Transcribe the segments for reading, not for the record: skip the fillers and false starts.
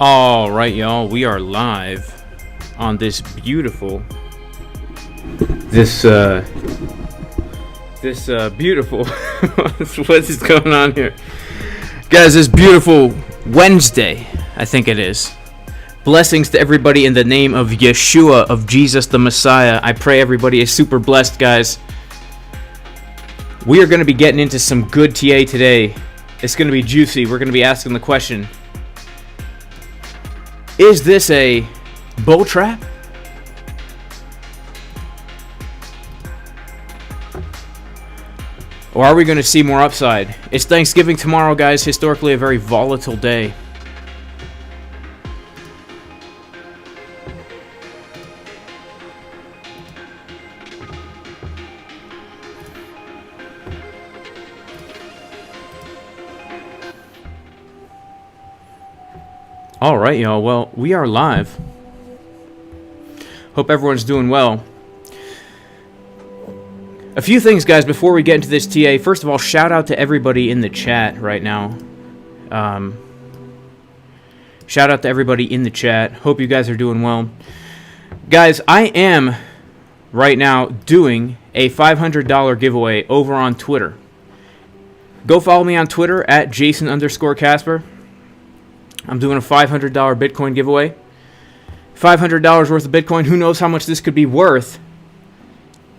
All right, y'all, we are live on this beautiful beautiful what is going on here, guys? This beautiful Wednesday, I think it is. Blessings to everybody in the name of Yeshua, of Jesus the Messiah. I pray everybody is super blessed, guys. We are going to be getting into some good TA today. It's going to be juicy. We're going to be asking the question, is this a bull trap? Or are we going to see more upside? It's Thanksgiving tomorrow, guys. Historically a very volatile day. All right, y'all. Well, we are live. Hope everyone's doing well. A few things, guys, before we get into this TA. First of all, shout out to everybody in the chat right now. Shout out to everybody in the chat. Hope you guys are doing well. Guys, I am right now doing a $500 giveaway over on Twitter. Go follow me on Twitter at Jason_Casper. I'm doing a $500 Bitcoin giveaway. $500 worth of Bitcoin. Who knows how much this could be worth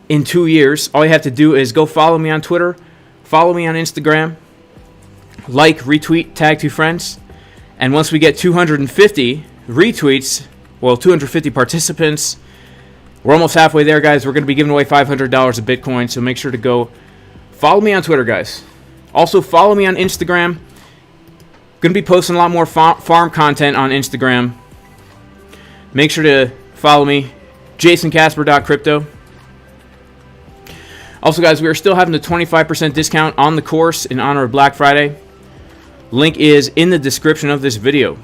in 2 years. All you have to do is go follow me on Twitter, follow me on Instagram, like, retweet, tag 2 friends. And once we get 250 retweets, well, 250 participants, we're almost halfway there, guys. We're going to be giving away $500 of Bitcoin, so make sure to go follow me on Twitter, guys. Also, follow me on Instagram. Going to be posting a lot more farm content on Instagram. Make sure to follow me, jasoncasper.crypto. Also, guys, we are still having a 25% discount on the course in honor of Black Friday. Link is in the description of this video.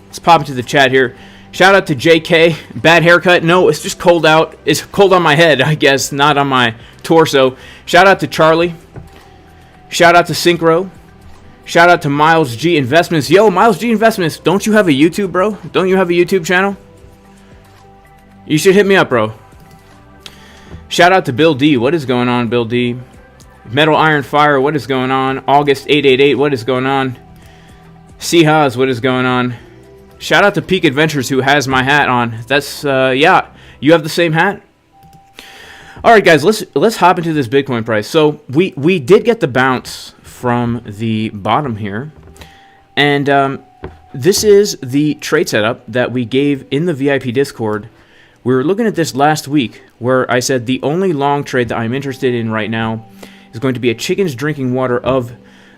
Let's pop into the chat here. Shout out to JK. Bad haircut? No, it's just cold out. It's cold on my head, I guess, not on my torso. Shout out to Charlie. Shout out to Synchro. Shout out to Miles G Investments. Yo, Miles G Investments, don't you have a YouTube, bro? Don't you have a YouTube channel? You should hit me up, bro. Shout out to Bill D. What is going on, Bill D? Metal Iron Fire, what is going on? August 888, what is going on? Seahaz, what is going on? Shout out to Peak Adventures, who has my hat on. That's, yeah, you have the same hat? All right, guys, let's hop into this Bitcoin price. So we did get the bounce from the bottom here, and this is the trade setup that we gave in the VIP Discord. We were looking at this last week, where I said the only long trade that I'm interested in right now is going to be a chickens drinking water of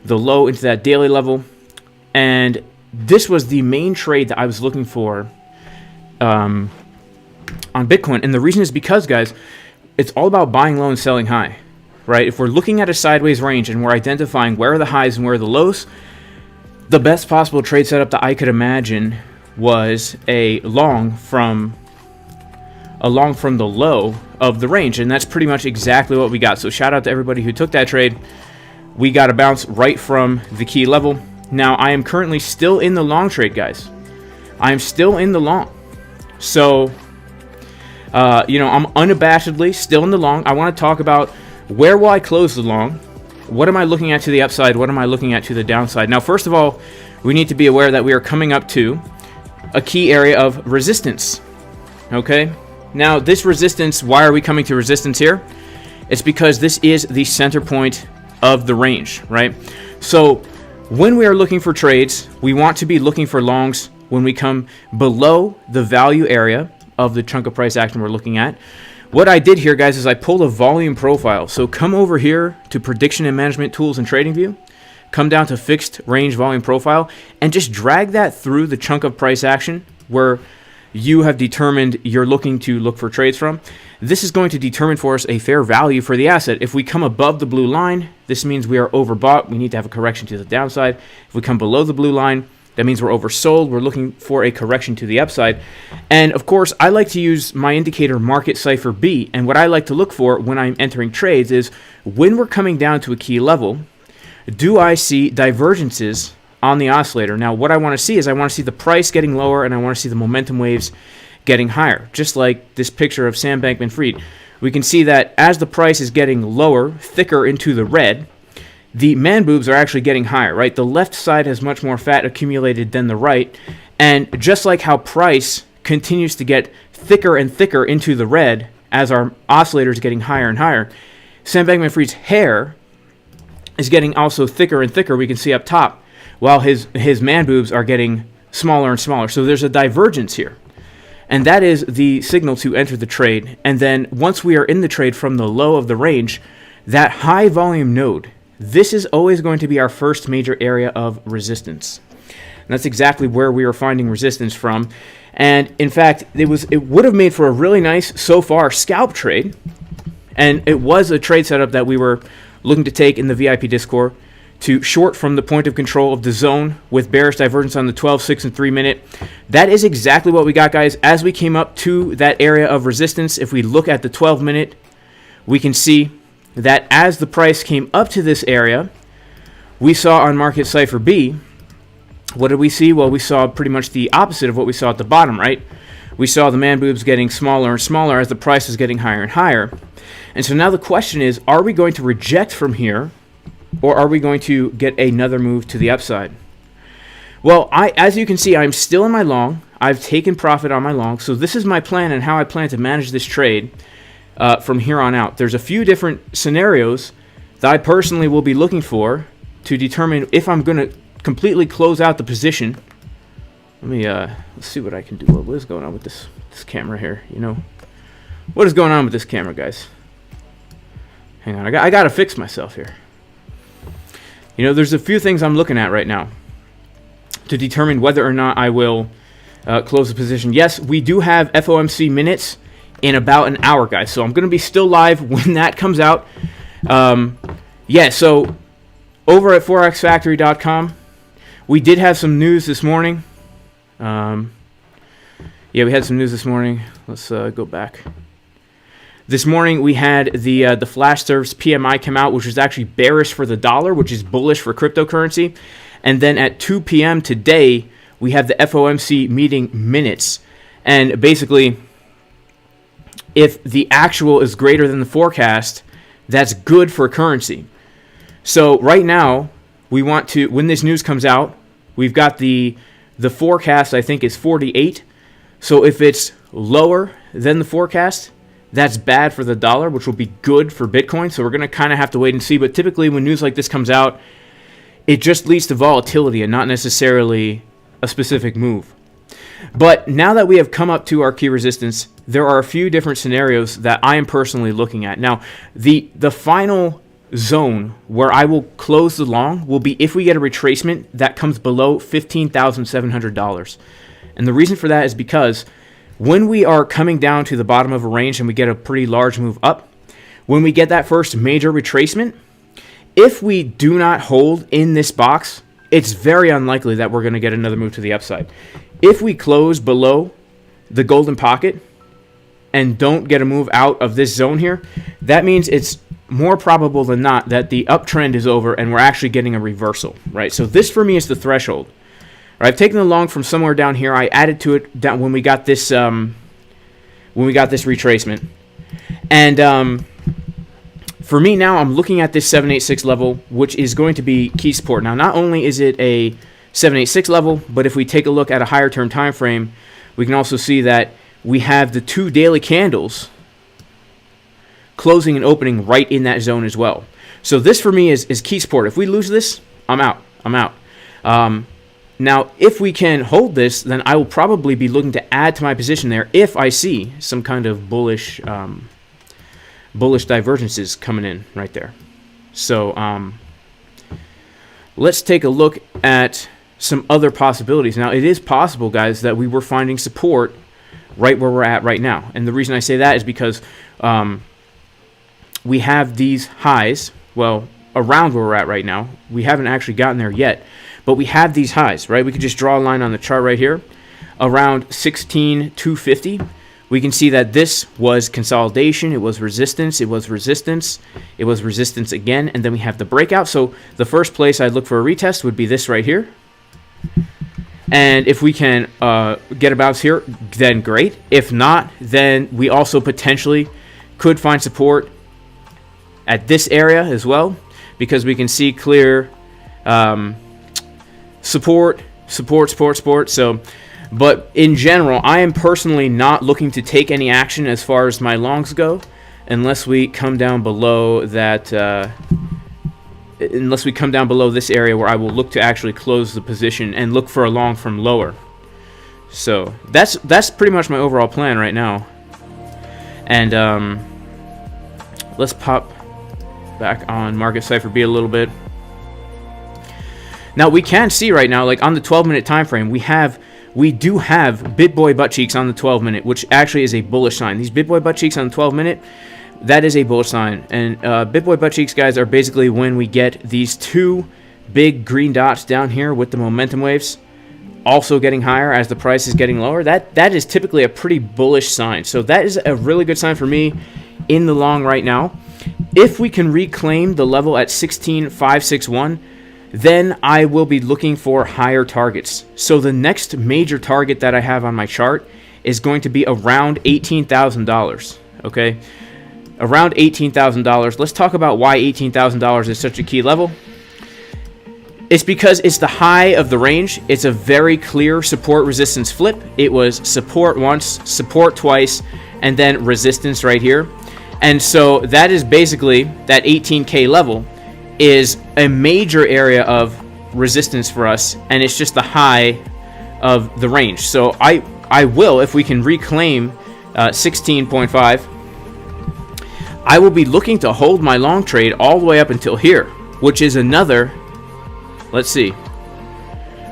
the low into that daily level, and this was the main trade that I was looking for on Bitcoin. And the reason is because, guys, it's all about buying low and selling high. Right? If we're looking at a sideways range and we're identifying where are the highs and where are the lows, the best possible trade setup that I could imagine was a long from the low of the range, and that's pretty much exactly what we got. So shout out to everybody who took that trade. We got a bounce right from the key level. Now I am currently still in the long trade, guys. I am still in the long. So I'm unabashedly still in the long. I want to talk about where will I close the long? What am I looking at to the upside? What am I looking at to the downside? Now, first of all, we need to be aware that we are coming up to a key area of resistance. Okay? Now, this resistance, why are we coming to resistance here? It's because this is the center point of the range, right? So, when we are looking for trades, we want to be looking for longs when we come below the value area of the chunk of price action we're looking at. What I did here, guys, is I pulled a volume profile. So come over here to Prediction and Management Tools and Trading View. Come down to Fixed Range Volume Profile and just drag that through the chunk of price action where you have determined you're looking to look for trades from. This is going to determine for us a fair value for the asset. If we come above the blue line, this means we are overbought. We need to have a correction to the downside. If we come below the blue line, that means we're oversold. We're looking for a correction to the upside. And of course, I like to use my indicator Market Cipher B. And what I like to look for when I'm entering trades is when we're coming down to a key level, do I see divergences on the oscillator. Now, what I want to see is I want to see the price getting lower, and I want to see the momentum waves getting higher, just like this picture of Sam Bankman-Fried. We can see that as the price is getting lower, thicker into the red, the man boobs are actually getting higher, right? The left side has much more fat accumulated than the right, and just like how price continues to get thicker and thicker into the red as our oscillator is getting higher and higher, Sam Bankman-Fried's hair is getting also thicker and thicker, we can see up top, while his man boobs are getting smaller and smaller. So there's a divergence here. And that is the signal to enter the trade. And then once we are in the trade from the low of the range, that high volume node, this is always going to be our first major area of resistance. And that's exactly where we are finding resistance from. And in fact, it would have made for a really nice, so far, scalp trade. And it was a trade setup that we were looking to take in the VIP Discord to short from the point of control of the zone with bearish divergence on the 12, 6, and 3 minute. That is exactly what we got, guys. As we came up to that area of resistance, if we look at the 12 minute, we can see that as the price came up to this area, we saw on Market Cipher B, what did we see? Well, we saw pretty much the opposite of what we saw at the bottom, right? We saw the man boobs getting smaller and smaller as the price is getting higher and higher. And so now the question is, are we going to reject from here, or are we going to get another move to the upside? Well, as you can see, I'm still in my long. I've taken profit on my long. So this is my plan and how I plan to manage this trade from here on out. There's a few different scenarios that I personally will be looking for to determine if I'm going to completely close out the position. Let me let's see what I can do. What is going on with this camera here? You know, what is going on with this camera, guys? Hang on, I got to fix myself here. You know, there's a few things I'm looking at right now to determine whether or not I will close the position. Yes, we do have FOMC minutes in about an hour, guys. So I'm going to be still live when that comes out. Yeah, so over at forexfactory.com, we did have some news this morning. Yeah, we had some news this morning. Let's go back. This morning we had the flash service PMI come out, which was actually bearish for the dollar, which is bullish for cryptocurrency. And then at 2 p.m. today, we have the FOMC meeting minutes. And basically, if the actual is greater than the forecast, that's good for currency. So right now, we want to, when this news comes out, we've got the forecast, I think, is 48. So if it's lower than the forecast, that's bad for the dollar, which will be good for Bitcoin. So we're going to kind of have to wait and see. But typically when news like this comes out, it just leads to volatility and not necessarily a specific move. But now that we have come up to our key resistance, there are a few different scenarios that I am personally looking at. Now, the final zone where I will close the long will be if we get a retracement that comes below $15,700. And the reason for that is because when we are coming down to the bottom of a range and we get a pretty large move up, when we get that first major retracement, if we do not hold in this box, it's very unlikely that we're going to get another move to the upside. If we close below the golden pocket and don't get a move out of this zone here, that means it's more probable than not that the uptrend is over and we're actually getting a reversal, right? So this for me is the threshold. I've taken the long from somewhere down here. I added to it down when we got this retracement, and for me now, I'm looking at this 786 level, which is going to be key support. Now, not only is it a 786 level, but if we take a look at a higher term time frame, we can also see that we have the 2 daily candles closing and opening right in that zone as well. So this for me is key support. If we lose this, I'm out. Now, if we can hold this, then I will probably be looking to add to my position there if I see some kind of bullish divergences coming in right there. So let's take a look at some other possibilities. Now, it is possible, guys, that we were finding support right where we're at right now. And the reason I say that is because we have these highs, well, around where we're at right now. We haven't actually gotten there yet. But we have these highs, right? We could just draw a line on the chart right here around 16,250. We can see that this was consolidation. It was resistance. It was resistance. It was resistance again. And then we have the breakout. So the first place I'd look for a retest would be this right here. And if we can get a bounce here, then great. If not, then we also potentially could find support at this area as well, because we can see clear support. So, but in general, I am personally not looking to take any action as far as my longs go, unless we come down below that. Unless we come down below this area, where I will look to actually close the position and look for a long from lower. So that's pretty much my overall plan right now. And let's pop back on Market Cipher B a little bit. Now we can see right now, like on the 12-minute time frame, we do have BitBoy butt cheeks on the 12-minute, which actually is a bullish sign. These BitBoy butt cheeks on the 12-minute, that is a bullish sign. And BitBoy butt cheeks, guys, are basically when we get these two big green dots down here with the momentum waves also getting higher as the price is getting lower. That is typically a pretty bullish sign. So that is a really good sign for me in the long right now. If we can reclaim the level at 16,561, then I will be looking for higher targets. So the next major target that I have on my chart is going to be around $18,000. Okay, around $18,000. Let's talk about why $18,000 is such a key level. It's because it's the high of the range. It's a very clear support resistance flip. It was support once, support twice, and then resistance right here. And so that is basically, that 18K level is a major area of resistance for us, and it's just the high of the range. So I will, if we can reclaim 16.5, I will be looking to hold my long trade all the way up until here, which is another, let's see,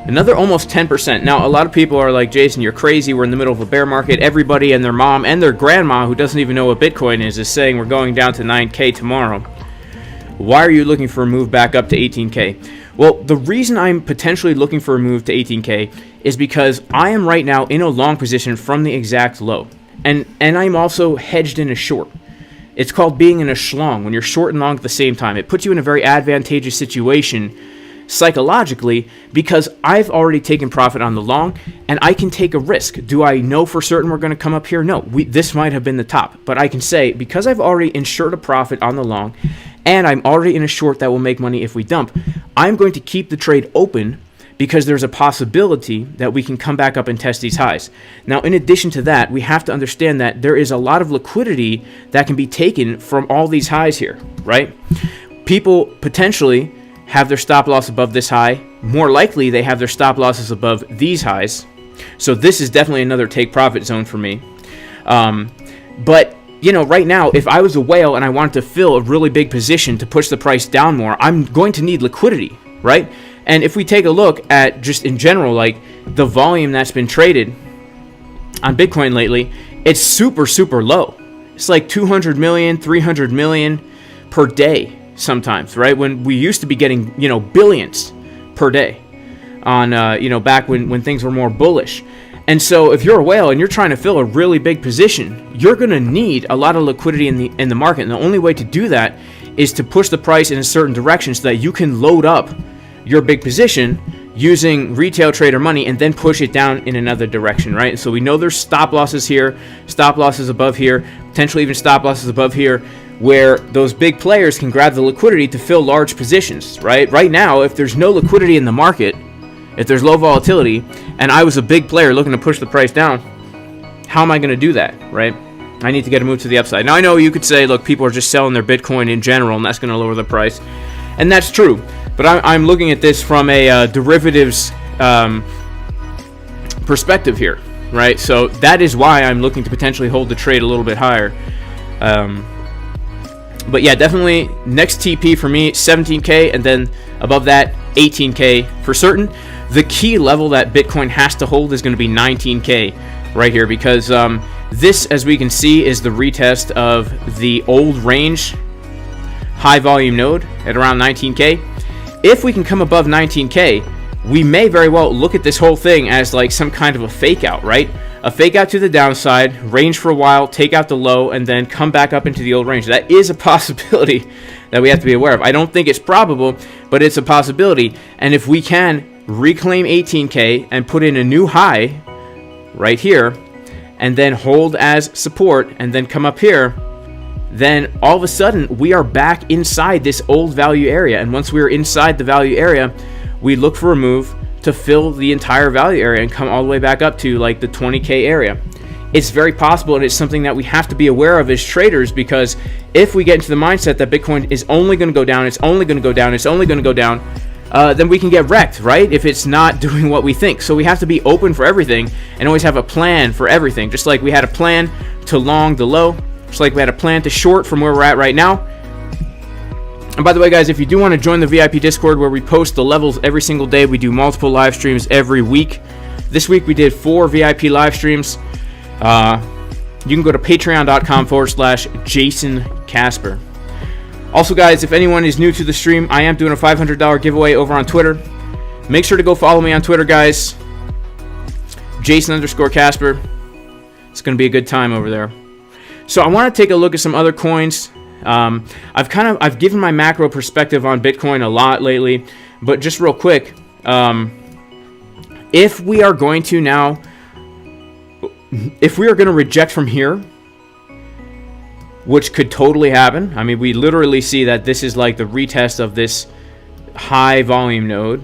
another almost 10%. Now, a lot of people are like, Jason, you're crazy. We're in the middle of a bear market. Everybody and their mom and their grandma, who doesn't even know what Bitcoin is saying we're going down to 9K tomorrow. Why are you looking for a move back up to 18K? Well, the reason I'm potentially looking for a move to 18K is because I am right now in a long position from the exact low. And I'm also hedged in a short. It's called being in a schlong, when you're short and long at the same time. It puts you in a very advantageous situation psychologically, because I've already taken profit on the long and I can take a risk. Do I know for certain we're going to come up here? No, this might have been the top, but I can say, because I've already insured a profit on the long and I'm already in a short that will make money if we dump, I'm going to keep the trade open, because there's a possibility that we can come back up and test these highs. Now, in addition to that, we have to understand that there is a lot of liquidity that can be taken from all these highs here, right? People potentially have their stop loss above this high. More likely, they have their stop losses above these highs. So this is definitely another take profit zone for me. But you know, right now, if I was a whale and I wanted to fill a really big position to push the price down more, I'm going to need liquidity, right? And if we take a look at just in general, like the volume that's been traded on Bitcoin lately, it's super, super low. It's like 200 million, 300 million per day sometimes, right? When we used to be getting, you know, billions per day on, you know, back when things were more bullish. And so if you're a whale and you're trying to fill a really big position, you're going to need a lot of liquidity in the market. And the only way to do that is to push the price in a certain direction so that you can load up your big position using retail trader money and then push it down in another direction, right? So we know there's stop losses here, stop losses above here, potentially even stop losses above here, where those big players can grab the liquidity to fill large positions, right? Right now, if there's no liquidity in the market, if there's low volatility, and I was a big player looking to push the price down, how am I going to do that, right? I need to get a move to the upside. Now, I know you could say, look, people are just selling their Bitcoin in general, and that's going to lower the price. And that's true. But I'm looking at this from a derivatives perspective here, right? So that is why I'm looking to potentially hold the trade a little bit higher. But yeah, definitely next TP for me, 17K, and then above that, 18K for certain. The key level that Bitcoin has to hold is going to be 19K right here, because this, as we can see, is the retest of the old range high volume node at around 19K. If we can come above 19K, we may very well look at this whole thing as like some kind of a fake out, right? A fake out to the downside, range for a while, take out the low, and then come back up into the old range. That is a possibility that we have to be aware of. I don't think it's probable, but it's a possibility. And if we can reclaim 18K, and put in a new high right here, and then hold as support, and then come up here, then all of a sudden we are back inside this old value area. And once we're inside the value area, we look for a move to fill the entire value area and come all the way back up to like the 20K area. It's very possible, and it's something that we have to be aware of as traders, because if we get into the mindset that Bitcoin is only going to go down, it's only going to go down, it's only going to go down, then we can get wrecked, right? If it's not doing what we think. So we have to be open for everything and always have a plan for everything. Just like we had a plan to long the low, just like we had a plan to short from where we're at right now. And by the way, guys, if you do want to join the VIP Discord where we post the levels every single day, we do multiple live streams every week. This week we did 4 VIP live streams. You can go to patreon.com/Jason Casper. Also, guys, if anyone is new to the stream, I am doing a $500 giveaway over on Twitter. Make sure to go follow me on Twitter, guys. Jason_Casper. It's going to be a good time over there. So I want to take a look at some other coins. I've given my macro perspective on Bitcoin a lot lately, but just real quick, if we are going to reject from here, which could totally happen. I mean, we literally see that this is like the retest of this high volume node.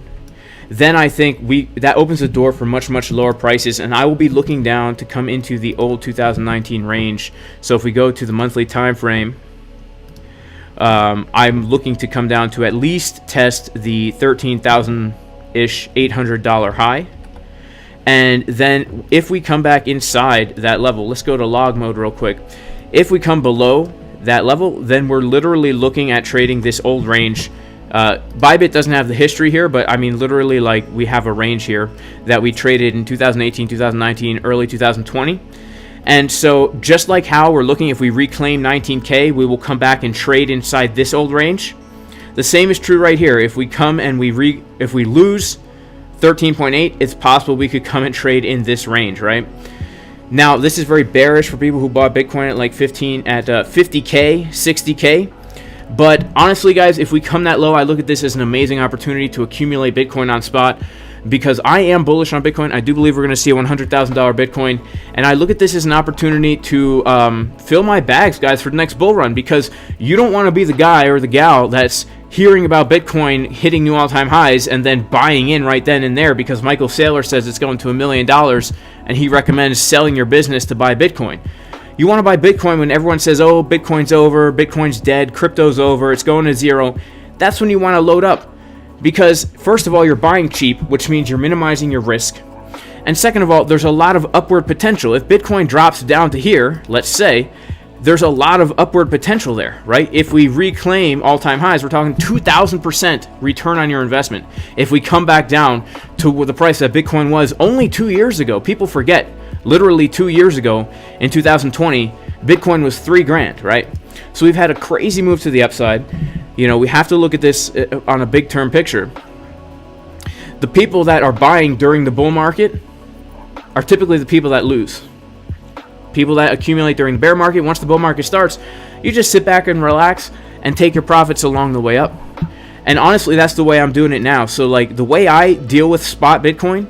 Then I think that opens the door for much, much lower prices, and I will be looking down to come into the old 2019 range. So if we go to the monthly time frame, I'm looking to come down to at least test the $13,000-ish $800 high. And then if we come back inside that level, let's go to log mode real quick. If we come below that level, then we're literally looking at trading this old range. Bybit doesn't have the history here, but I mean literally like we have a range here that we traded in 2018, 2019, early 2020. And so just like how we're looking, if we reclaim 19K, we will come back and trade inside this old range. The same is true right here. If we come and if we lose 13.8, it's possible we could come and trade in this range, right? Now, this is very bearish for people who bought Bitcoin at like 50K, 60K. But honestly, guys, if we come that low, I look at this as an amazing opportunity to accumulate Bitcoin on spot, because I am bullish on Bitcoin. I do believe we're going to see a $100,000 Bitcoin, and I look at this as an opportunity to fill my bags, guys, for the next bull run, because you don't want to be the guy or the gal that's hearing about Bitcoin hitting new all-time highs and then buying in right then and there because Michael Saylor says it's going to $1 million and he recommends selling your business to buy Bitcoin. You want to buy Bitcoin when everyone says, oh, Bitcoin's over, Bitcoin's dead, crypto's over, it's going to zero. That's when you want to load up, because first of all, you're buying cheap, which means you're minimizing your risk. And second of all, there's a lot of upward potential. If Bitcoin drops down to here, let's say, there's a lot of upward potential there, right? If we reclaim all-time highs, we're talking 2,000% return on your investment. If we come back down to the price that Bitcoin was only 2 years ago, people forget, literally 2 years ago in 2020, Bitcoin was $3,000, right? So we've had a crazy move to the upside. You know, we have to look at this on a big term picture. The people that are buying during the bull market are typically the people that lose. People that accumulate during the bear market. Once the bull market starts, you just sit back and relax and take your profits along the way up. And honestly, that's the way I'm doing it now. So like the way I deal with spot Bitcoin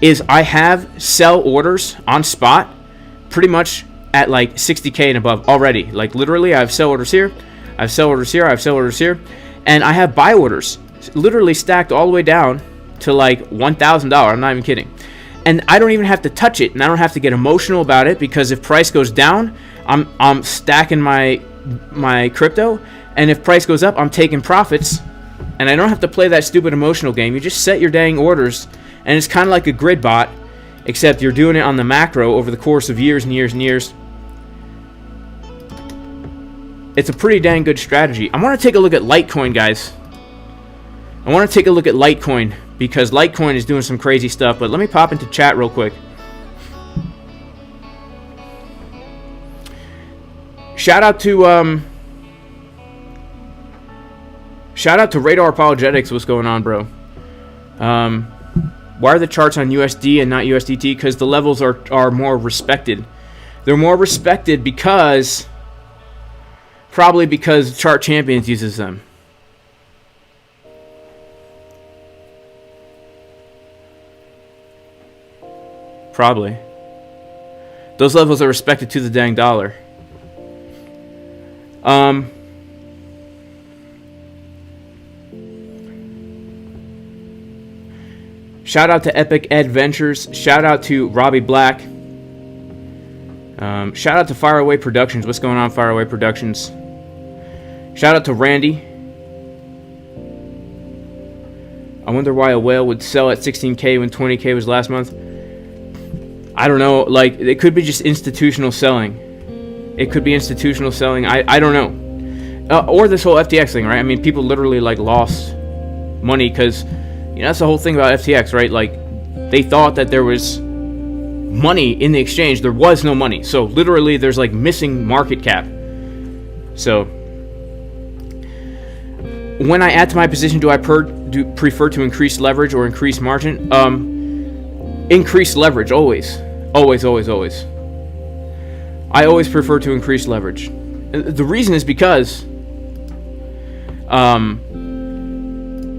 is I have sell orders on spot pretty much at like 60K and above already. Like literally I have sell orders here, I have sell orders here, I have sell orders here, and I have buy orders literally stacked all the way down to like $1,000. I'm not even kidding. And I don't even have to touch it, and I don't have to get emotional about it, because if price goes down, I'm stacking my crypto, and if price goes up, I'm taking profits, and I don't have to play that stupid emotional game. You just set your dang orders, and it's kind of like a grid bot, except you're doing it on the macro over the course of years and years and years. It's a pretty dang good strategy. I want to take a look at LITECOIN, guys. I want to take a look at LITECOIN, because LITECOIN is doing some crazy stuff. But let me pop into chat real quick. Shout out to Radar Apologetics. What's going on, bro? Why are the charts on USD and not USDT? Because the levels are more respected. They're more respected because probably because Chart Champions uses them. Probably. Those levels are respected to the dang dollar. Shout out to Epic Adventures. Shout out to Robbie Black. Shout out to Faraway Productions. What's going on, Faraway Productions? Shout out to Randy. I wonder why a whale would sell at 16K when 20K was last month. I don't know. Like, it could be just institutional selling. It could be institutional selling. I don't know. Or this whole FTX thing, right? I mean, people literally, like, lost money because, you know, that's the whole thing about FTX, right? Like, they thought that there was money in the exchange. There was no money. So, literally, there's, like, missing market cap. So, when I add to my position, do I prefer to increase leverage or increase margin? Increase leverage, always. Always, always, always. I always prefer to increase leverage. The reason is because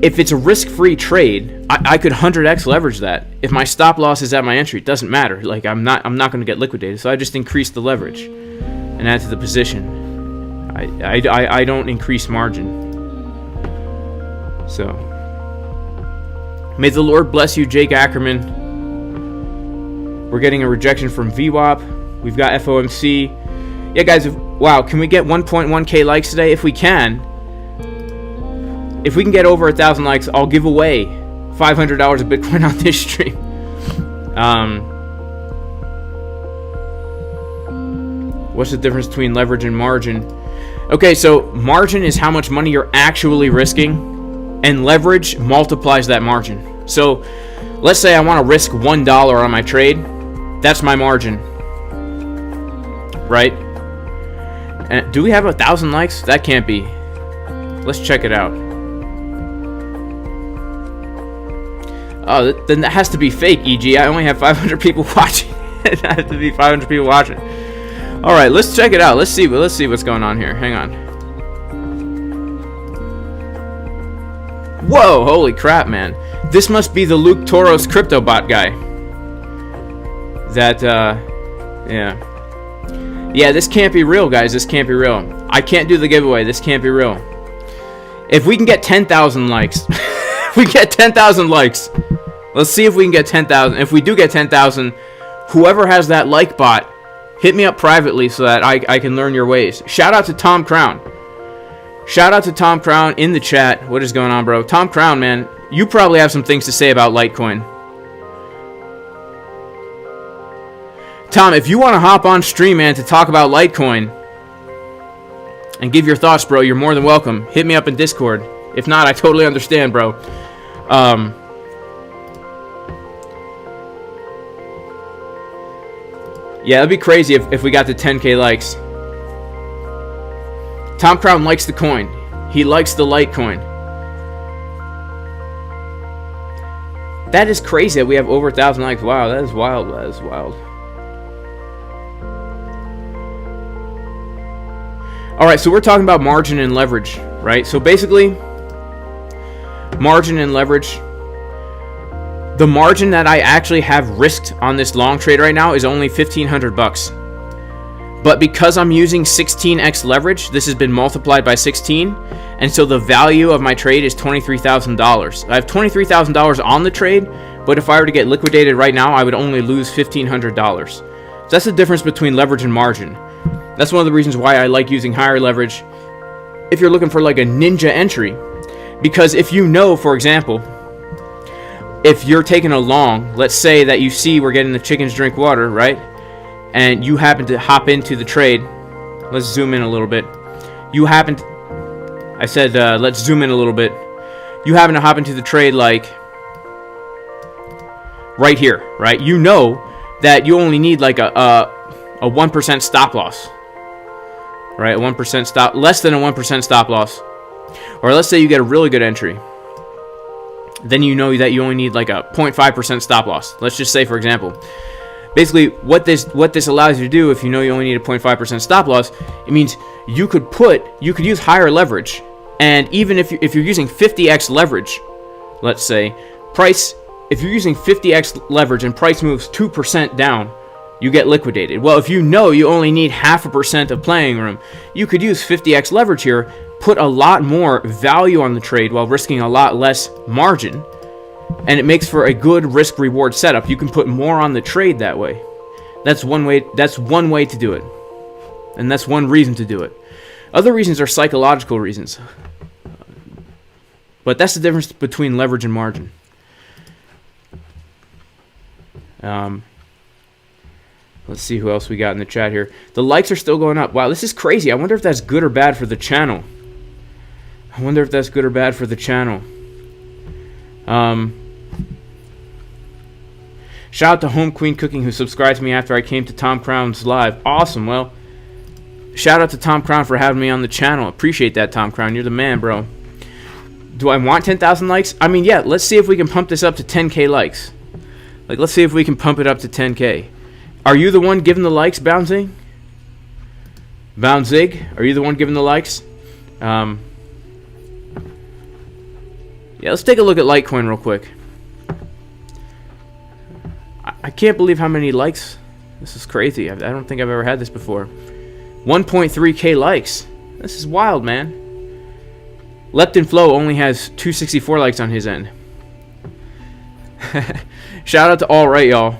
if it's a risk-free trade, I could 100x leverage that. If my stop loss is at my entry, it doesn't matter. Like, I'm not going to get liquidated, so I just increase the leverage and add to the position. I don't increase margin. So, may the Lord bless you, Jake Ackerman. We're getting a rejection from VWAP. We've got FOMC. Yeah, guys, wow, can we get 1.1k likes today? If we can get over 1,000 likes, I'll give away $500 of Bitcoin on this stream. What's the difference between leverage and margin? Okay, so margin is how much money you're actually risking, and leverage multiplies that margin. So let's say I want to risk $1 on my trade. That's my margin, right? And do we have 1,000 likes? That can't be. Let's check it out. Oh, then that has to be fake, EG. I only have 500 people watching. It has to be 500 people watching. All right, let's check it out. Let's see what's going on here. Hang on. Whoa, holy crap, man. This must be the Luke Toros crypto bot guy. That, yeah, this can't be real, guys. This can't be real. I can't do the giveaway. This can't be real. If we can get 10,000 likes, if we get 10,000 likes, let's see if we can get 10,000. If we do get 10,000, whoever has that like bot, hit me up privately so that I can learn your ways. Shout out to Tom Crown. Shout out to Tom Crown in the chat. What is going on, bro? Tom Crown, man, you probably have some things to say about Litecoin. Tom, if you want to hop on stream, man, to talk about Litecoin and give your thoughts, bro, you're more than welcome. Hit me up in Discord. If not, I totally understand, bro. Yeah, it'd be crazy if we got to 10k likes. Tom Crown likes the coin. He likes the Litecoin. That is crazy that we have over 1,000 likes. Wow, that is wild. That is wild. Alright, so we're talking about margin and leverage, right? So basically, margin and leverage. The margin that I actually have risked on this long trade right now is only 1,500 bucks. But because I'm using 16x leverage, this has been multiplied by 16, and so the value of my trade is $23,000. I have $23,000 on the trade, but if I were to get liquidated right now, I would only lose $1,500. So that's the difference between leverage and margin. That's one of the reasons why I like using higher leverage if you're looking for like a ninja entry. Because if you know, for example, if you're taking a long, let's say that you see we're getting the chickens drink water, right? And you happen to hop into the trade. Let's zoom in a little bit. You happen to, I said let's zoom in a little bit. You happen to hop into the trade like right here, right? You know that you only need like a 1% stop loss, right? 1% stop, less than a 1% stop loss. Or let's say you get a really good entry. Then you know that you only need like a 0.5% stop loss. Let's just say, for example, basically what this allows you to do, if you know you only need a 0.5% stop loss, it means you could use higher leverage. And even if you're using 50x leverage, let's say, price if you're using 50x leverage and price moves 2% down, you get liquidated. Well, if you know you only need 0.5% of playing room, you could use 50x leverage here, put a lot more value on the trade while risking a lot less margin, and it makes for a good risk reward setup. You can put more on the trade that way. That's one way to do it. And that's one reason to do it. Other reasons are psychological reasons. But that's the difference between leverage and margin. Let's see who else we got in the chat here. The likes are still going up. Wow, this is crazy. I wonder if that's good or bad for the channel. Shout out to Home Queen Cooking, who subscribed to me after I came to Tom Crown's live. Awesome. Well, shout out to Tom Crown for having me on the channel. Appreciate that, Tom Crown. You're the man, bro. Do I want 10,000 likes? I mean, yeah, let's see if we can pump this up to 10K likes. Like, let's see if we can pump it up to 10K. Are you the one giving the likes, Bounzig? Bounzig, are you the one giving the likes? Yeah, let's take a look at Litecoin real quick. I can't believe how many likes. This is crazy. I don't think I've ever had this before. 1.3K likes. This is wild, man. Lepton Flow only has 264 likes on his end. Shout out to all right, y'all.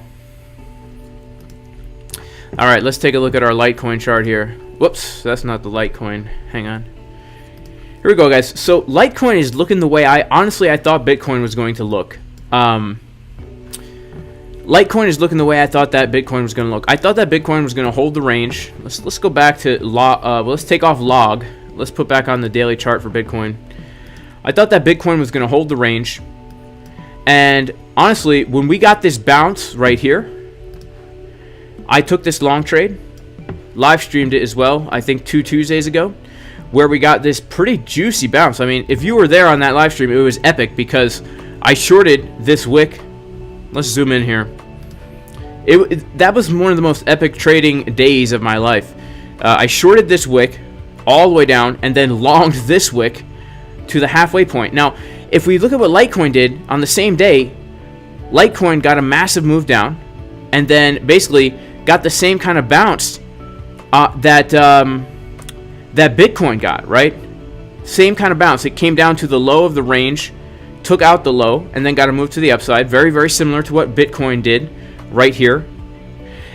All right, let's take a look at our Litecoin chart here. Whoops, that's not the Litecoin. Hang on. Here we go, guys. So Litecoin is looking the way I thought Bitcoin was going to look. Litecoin is looking the way I thought that Bitcoin was going to look. I thought that Bitcoin was going to hold the range. Let's go back to log. Let's take off log. Let's put back on the daily chart for Bitcoin. I thought that Bitcoin was going to hold the range. And honestly, when we got this bounce right here, I took this long trade, live streamed it as well, I think 2 Tuesdays ago, where we got this pretty juicy bounce. I mean, if you were there on that live stream, it was epic because I shorted this wick. Let's zoom in here. That was one of the most epic trading days of my life. I shorted this wick all the way down and then longed this wick to the halfway point. Now, if we look at what Litecoin did on the same day, Litecoin got a massive move down and then basically got the same kind of bounce that Bitcoin got, right? Same kind of bounce. It came down to the low of the range, took out the low, and then got a move to the upside. Very, very similar to what Bitcoin did right here.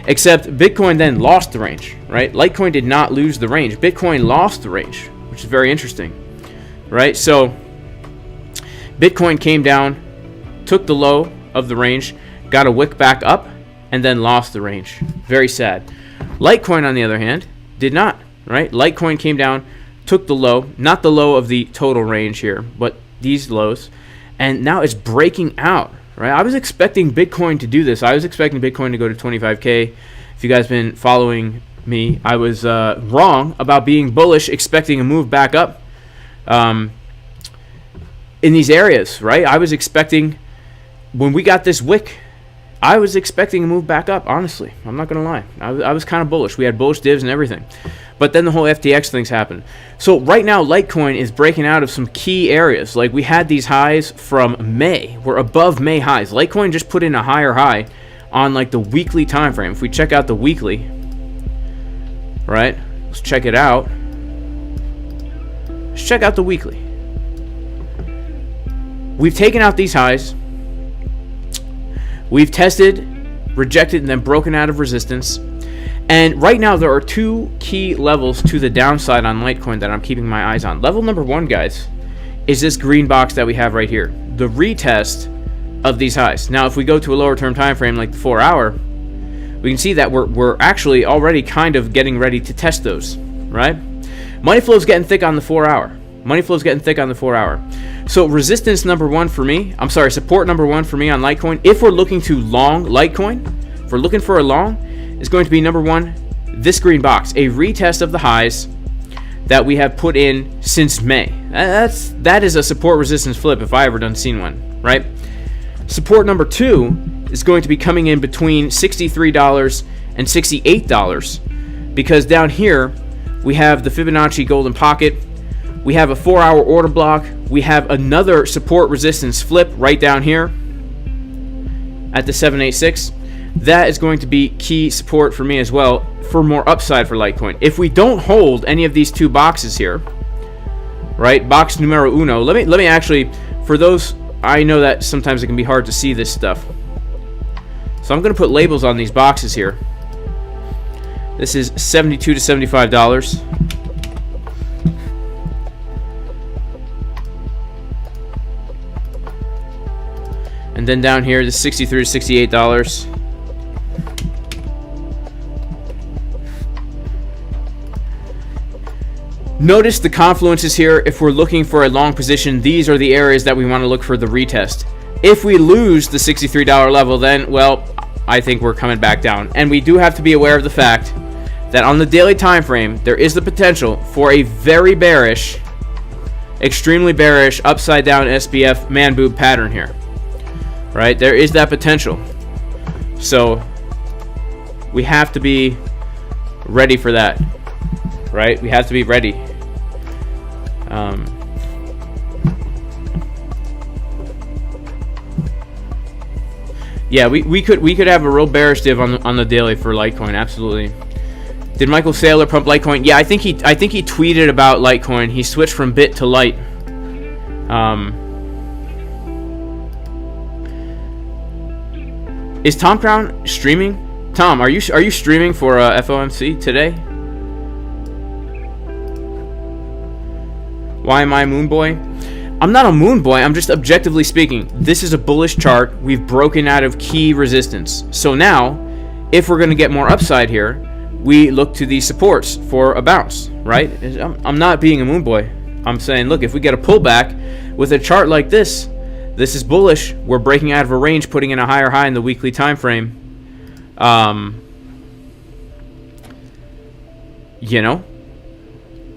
Except Bitcoin then lost the range, right? Litecoin did not lose the range. Bitcoin lost the range, which is very interesting, right? So Bitcoin came down, took the low of the range, got a wick back up, and then lost the range. Very sad. Litecoin, on the other hand, did not, right? Litecoin came down, took the low, not the low of the total range here, but these lows, and now it's breaking out, right? I was expecting Bitcoin to do this. I was expecting Bitcoin to go to 25K. If you guys been following me, I was wrong about being bullish, expecting a move back up in these areas, right? I was expecting, when we got this wick, I was expecting a move back up, honestly. I'm not going to lie. I was kind of bullish. We had bullish divs and everything. But then the whole FTX things happened. So right now, Litecoin is breaking out of some key areas. Like we had these highs from May. We're above May highs. Litecoin just put in a higher high on like the weekly time frame. If we check out the weekly, right? Let's check it out. Let's check out the weekly. We've taken out these highs. We've tested, rejected, and then broken out of resistance. And right now, there are 2 key levels to the downside on Litecoin that I'm keeping my eyes on. Level number 1, guys, is this green box that we have right here. The retest of these highs. Now, if we go to a lower term time frame like the 4-hour, we can see that we're actually already kind of getting ready to test those, right? Money flow is getting thick on the 4-hour. Money flow is getting thick on the 4-hour. So resistance number 1 for me, support number 1 for me on Litecoin, if we're looking to long Litecoin, if we're looking for a long, is going to be number 1, this green box, a retest of the highs that we have put in since May. That is a support resistance flip if I ever done seen one, right? Support number 2 is going to be coming in between $63 and $68 because down here we have the Fibonacci golden pocket. We have a 4-hour order block. We have another support resistance flip right down here. at the 786. That is going to be key support for me as well for more upside for Litecoin. If we don't hold any of these two boxes here, right? Box numero uno. Let me actually, for those, I know that sometimes it can be hard to see this stuff. So I'm going to put labels on these boxes here. This is $72 to $75. And then down here, this is $63 to $68. Notice the confluences here. If we're looking for a long position, these are the areas that we want to look for the retest. If we lose the $63 level, then, well, I think we're coming back down. And we do have to be aware of the fact that on the daily time frame, there is the potential for a very bearish, extremely bearish, upside down SBF man boob pattern here. Right? There is that potential. So we have to be ready for that. Right? We have to be ready. Yeah, we could have a real bearish div on the daily for Litecoin. Absolutely. Did Michael Saylor pump Litecoin? Yeah, I think he tweeted about Litecoin. He switched from Bit to Lite. Is Tom Crown streaming? Tom, are you streaming for FOMC today? Why am I a moon boy? I'm not a moon boy. I'm just objectively speaking. This is a bullish chart. We've broken out of key resistance. So now, if we're going to get more upside here, we look to these supports for a bounce, right? I'm not being a moon boy. I'm saying, look, if we get a pullback with a chart like this, this is bullish. We're breaking out of a range, putting in a higher high in the weekly time frame. You know,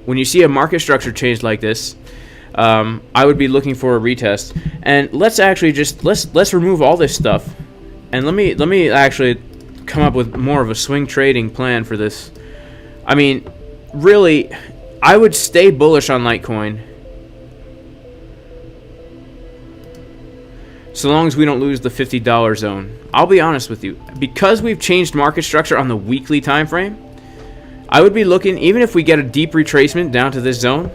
when you see a market structure change like this, I would be looking for a retest. And let's actually just let's remove all this stuff, and let me actually come up with more of a swing trading plan for this. I mean, really, I would stay bullish on Litecoin so long as we don't lose the $50 zone. I'll be honest with you, because we've changed market structure on the weekly time frame, I would be looking, even if we get a deep retracement down to this zone,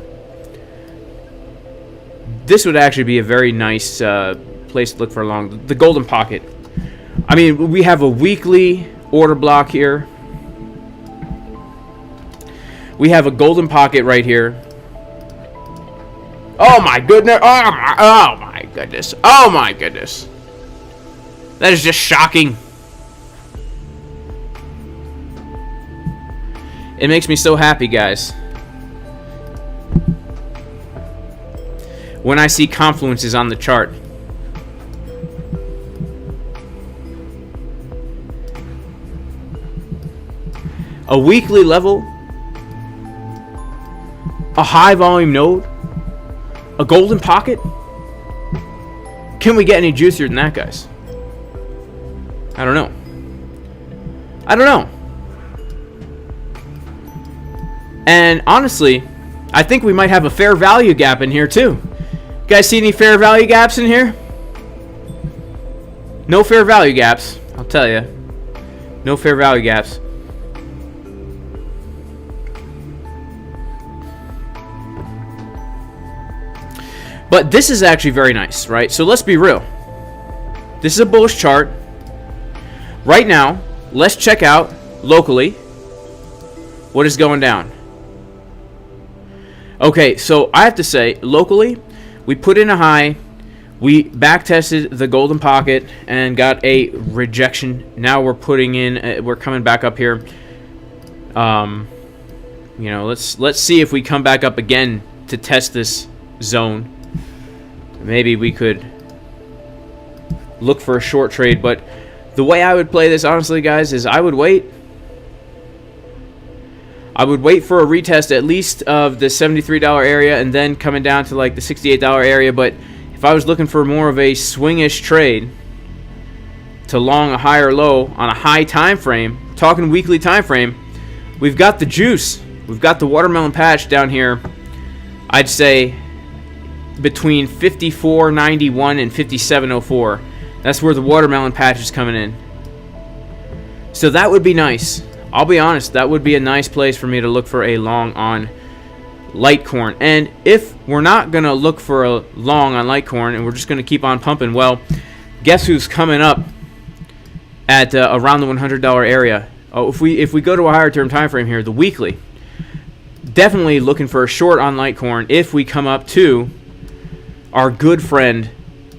this would actually be a very nice place to look for long. The golden pocket. I mean, we have a weekly order block here. We have a golden pocket right here. Oh my goodness. Oh my goodness. Oh my goodness. That is just shocking. It makes me so happy, guys, when I see confluences on the chart. A weekly level, a high volume node, a golden pocket. Can we get any juicier than that, guys? I don't know. I don't know. And honestly, I think we might have a fair value gap in here too. You guys see any fair value gaps in here? No fair value gaps, I'll tell you. No fair value gaps. But this is actually very nice, right? So let's be real. This is a bullish chart. Right now, let's check out locally what is going down. Okay, so I have to say, locally, we put in a high, we back tested the golden pocket and got a rejection. Now we're putting in, we're coming back up here. You know, let's see if we come back up again to test this zone. Maybe we could look for a short trade, but the way I would play this, honestly, guys, is I would wait. I would wait for a retest at least of the $73 area and then coming down to like the $68 area. But if I was looking for more of a swingish trade to long a higher low on a high time frame, talking weekly time frame, we've got the juice. We've got the watermelon patch down here. I'd say between 54.91 and 57.04. That's where the watermelon patch is coming in. So that would be nice. I'll be honest, that would be a nice place for me to look for a long on Litecoin. And if we're not going to look for a long on Litecoin and we're just going to keep on pumping, well, guess who's coming up at around the $100 area? Oh, if we go to a higher term time frame here, the weekly, definitely looking for a short on Litecoin if we come up to our good friend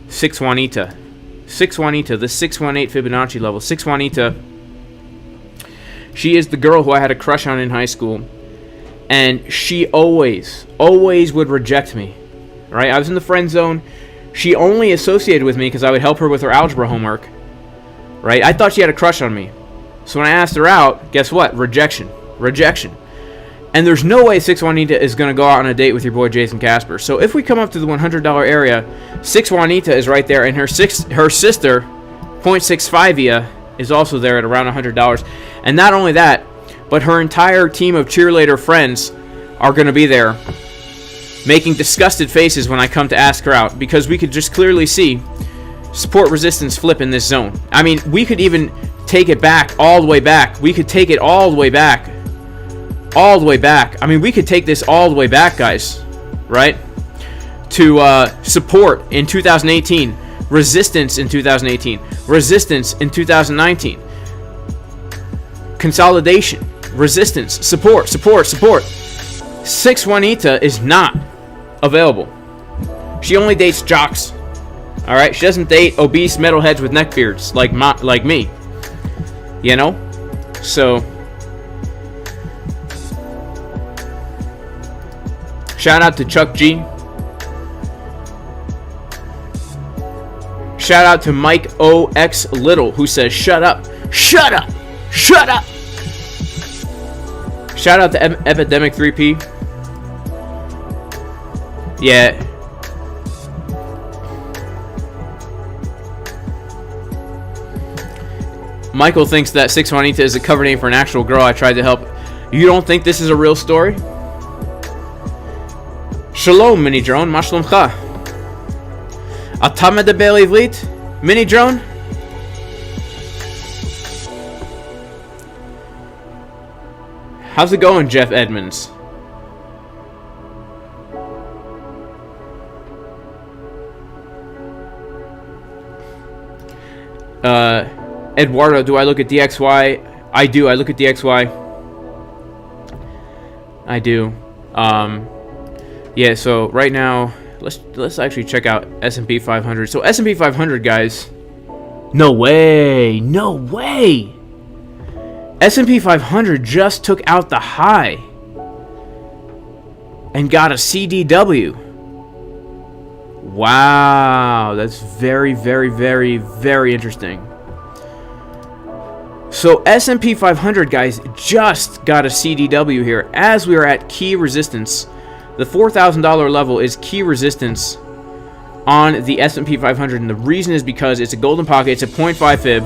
6 Juanita. 6 Juanita, the 618 Fibonacci level. 6 Juanita, she is the girl who I had a crush on in high school. And she always would reject me. Right? I was in the friend zone. She only associated with me because I would help her with her algebra homework. Right? I thought she had a crush on me. So when I asked her out, guess what? Rejection. Rejection. And there's no way 6 Juanita is going to go out on a date with your boy Jason Casper. So if we come up to the $100 area, 6 Juanita is right there, and her sister, 0.65 Via, is also there at around $100. And not only that, but her entire team of cheerleader friends are going to be there making disgusted faces when I come to ask her out, because we could just clearly see support resistance flip in this zone. I mean, we could even take it back, all the way back. We could take it all the way back. All the way back. I mean, we could take this all the way back, guys. Right? To support in 2018. Resistance in 2018. Resistance in 2019. Consolidation. Resistance. Support. Support. Support. 6 Juanita is not available. She only dates jocks. Alright? She doesn't date obese metalheads with neckbeards like me. You know? So... shout out to Chuck G. Shout out to Mike OX Little, who says, shut up. Shut up. Shut up. Shout out to Epidemic 3P. Yeah. Michael thinks that 6 Juanita is a cover name for an actual girl I tried to help. You don't think this is a real story? Shalom, Mini Drone. Ma shlomcha? אתה מדבר עברית, Mini Drone? How's it going, Jeff Edmonds? Eduardo, do I look at DXY? I do. I look at DXY. I do. Yeah, so right now, let's actually check out S&P 500. So S&P 500, guys, no way, no way. S&P 500 just took out the high and got a CDW. Wow, that's very, very, very, very interesting. So S&P 500, guys, just got a CDW here as we are at key resistance. The $4,000 level is key resistance on the S&P 500, and the reason is because it's a golden pocket. It's a 0.5 fib.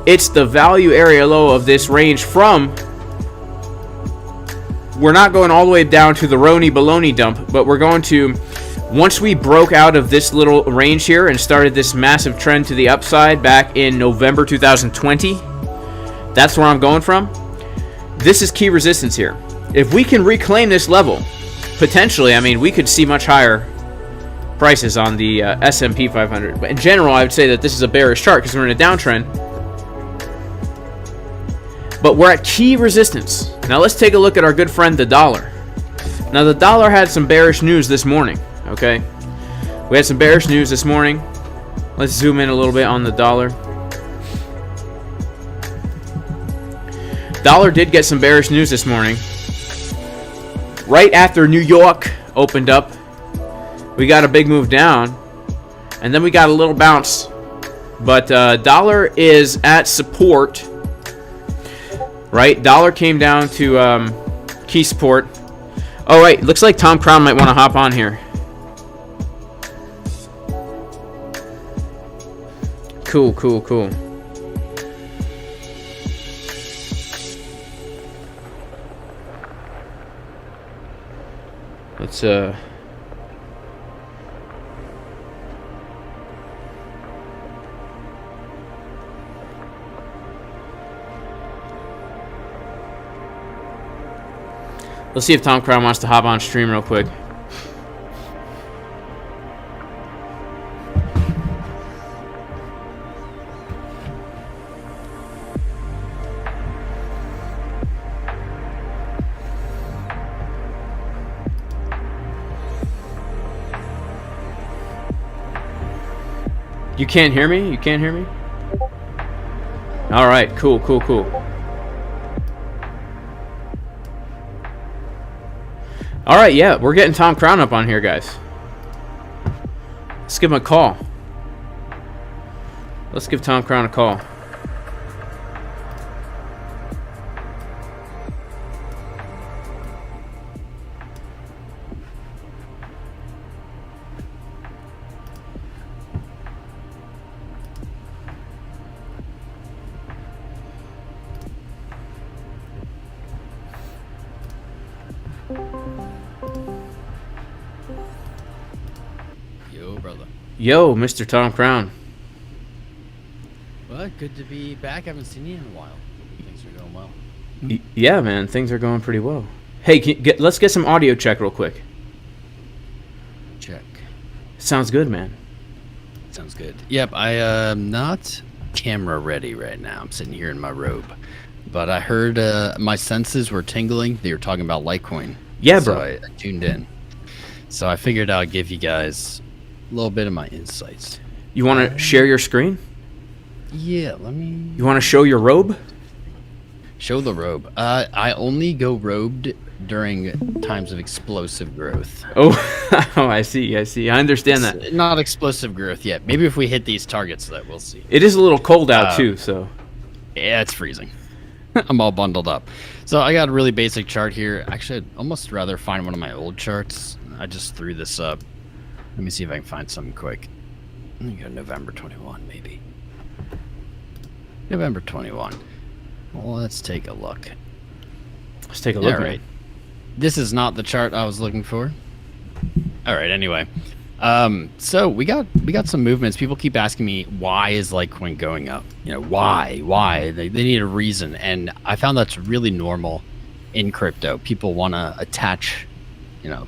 It's the value area low of this range from... we're not going all the way down to the Roni Baloney dump, but we're going to... once we broke out of this little range here and started this massive trend to the upside back in November 2020, that's where I'm going from. This is key resistance here. If we can reclaim this level, potentially, I mean, we could see much higher prices on the S&P 500. But in general, I would say that this is a bearish chart because we're in a downtrend. But we're at key resistance. Now let's take a look at our good friend, the dollar. Now the dollar had some bearish news this morning, okay? We had some bearish news this morning. Let's zoom in a little bit on the dollar. Dollar did get some bearish news this morning. Right after New York opened up, we got a big move down, and then we got a little bounce. But dollar is at support. Right, dollar came down to key support. Oh, right, looks like Tom Crown might want to hop on here. Cool, cool, cool. Let's Let's see if Tom Crown wants to hop on stream real quick. You can't hear me? You can't hear me? All right, cool. All right, yeah, we're getting Tom Crown up on here, guys. Let's give him a call. Let's give Tom Crown a call. Yo, brother. Yo, Mr. Tom Crown. Well, good to be back. I haven't seen you in a while. Things are going well. Yeah, man, things are going pretty well. Hey, let's get some audio check real quick. Check. Sounds good, man. Sounds good. Yep, I am not camera ready right now. I'm sitting here in my robe. But I heard my senses were tingling. They were talking about LITECOIN. Yeah, so bro. I tuned in. So I figured I'd give you guys a little bit of my insights. You want to share your screen? Yeah, let me... You want to show your robe? Show the robe. I only go robed during times of explosive growth. Oh, oh, I see. I understand that. It's not explosive growth yet. Maybe if we hit these targets, that we'll see. It is a little cold out too, so. Yeah, it's freezing. I'm all bundled up. So I got a really basic chart here. Actually, I'd almost rather find one of my old charts. I just threw this up. Let me see if I can find something quick. Let me go November 21, maybe. November 21. Well, let's take a look. Let's take a look. All right. This is not the chart I was looking for. All right. Anyway, so we got some movements. People keep asking me, why is LITECOIN going up? You know, why? They need a reason, and I found that's really normal in crypto. People want to attach, you know,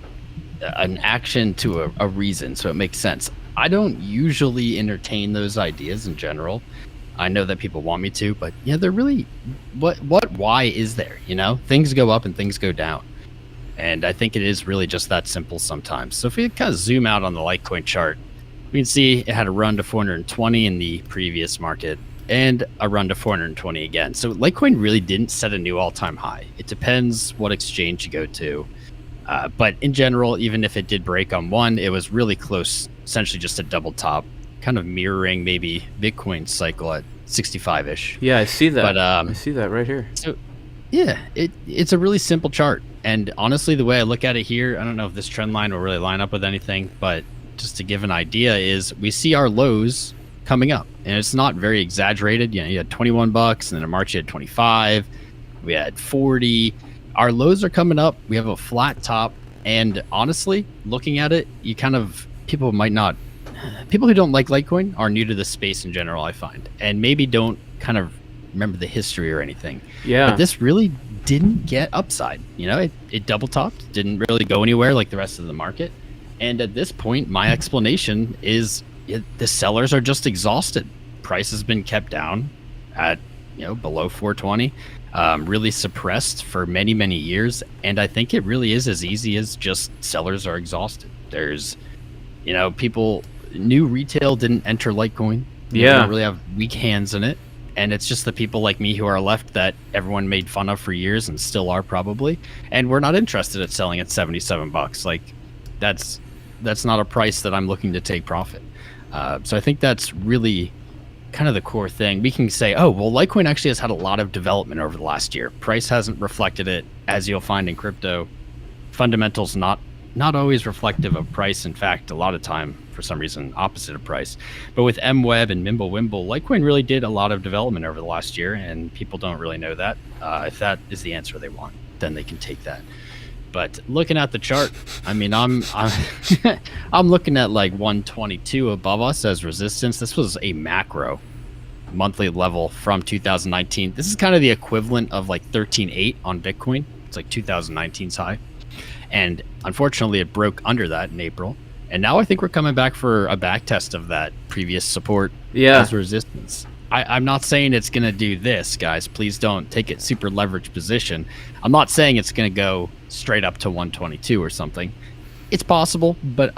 an action to a reason, so it makes sense. I don't usually entertain those ideas in general. I know that people want me to, but yeah, they're really, why is there? You know, things go up and things go down. And I think it is really just that simple sometimes. So if we kind of zoom out on the LITECOIN chart, we can see it had a run to 420 in the previous market and a run to 420 again. So LITECOIN really didn't set a new all-time high. It depends what exchange you go to. But in general, even if it did break on one, it was really close, essentially just a double top, kind of mirroring maybe Bitcoin's cycle at 65-ish. Yeah, I see that. But I see that right here. So yeah, it's a really simple chart. And honestly, the way I look at it here, I don't know if this trend line will really line up with anything, but just to give an idea is we see our lows coming up, and it's not very exaggerated. You know, you had 21 bucks, and then in March you had 25. We had 40. Our lows are coming up. We have a flat top, and honestly, looking at it, people who don't like LITECOIN are new to the space in general, I find, and maybe don't kind of remember the history or anything. Yeah. But this really didn't get upside. You know, it double topped, didn't really go anywhere like the rest of the market. And at this point, my explanation is the sellers are just exhausted. Price has been kept down at, you know, below 420, really suppressed for many, many years. And I think it really is as easy as just sellers are exhausted. There's, you know, new retail didn't enter LITECOIN. Yeah. They don't really have weak hands in it. And it's just the people like me who are left that everyone made fun of for years and still are probably. And we're not interested at selling at 77 bucks. Like that's not a price that I'm looking to take profit. So I think that's really kind of the core thing. We can say, oh, well, LITECOIN actually has had a lot of development over the last year. Price hasn't reflected it, as you'll find in crypto. Fundamentals not always reflective of price. In fact, a lot of time, for some reason, opposite of price. But with MWeb and Mimblewimble, LITECOIN really did a lot of development over the last year, and people don't really know that. If that is the answer they want, then they can take that. But looking at the chart, I mean, I'm I'm looking at like 122 above us as resistance. This was a macro monthly level from 2019. This is kind of the equivalent of like 13.8 on Bitcoin. It's like 2019's high. And unfortunately, it broke under that in April. And now I think we're coming back for a back test of that previous support as resistance. I'm not saying it's going to do this, guys. Please don't take it super leveraged position. I'm not saying it's going to go straight up to 122 or something. It's possible, but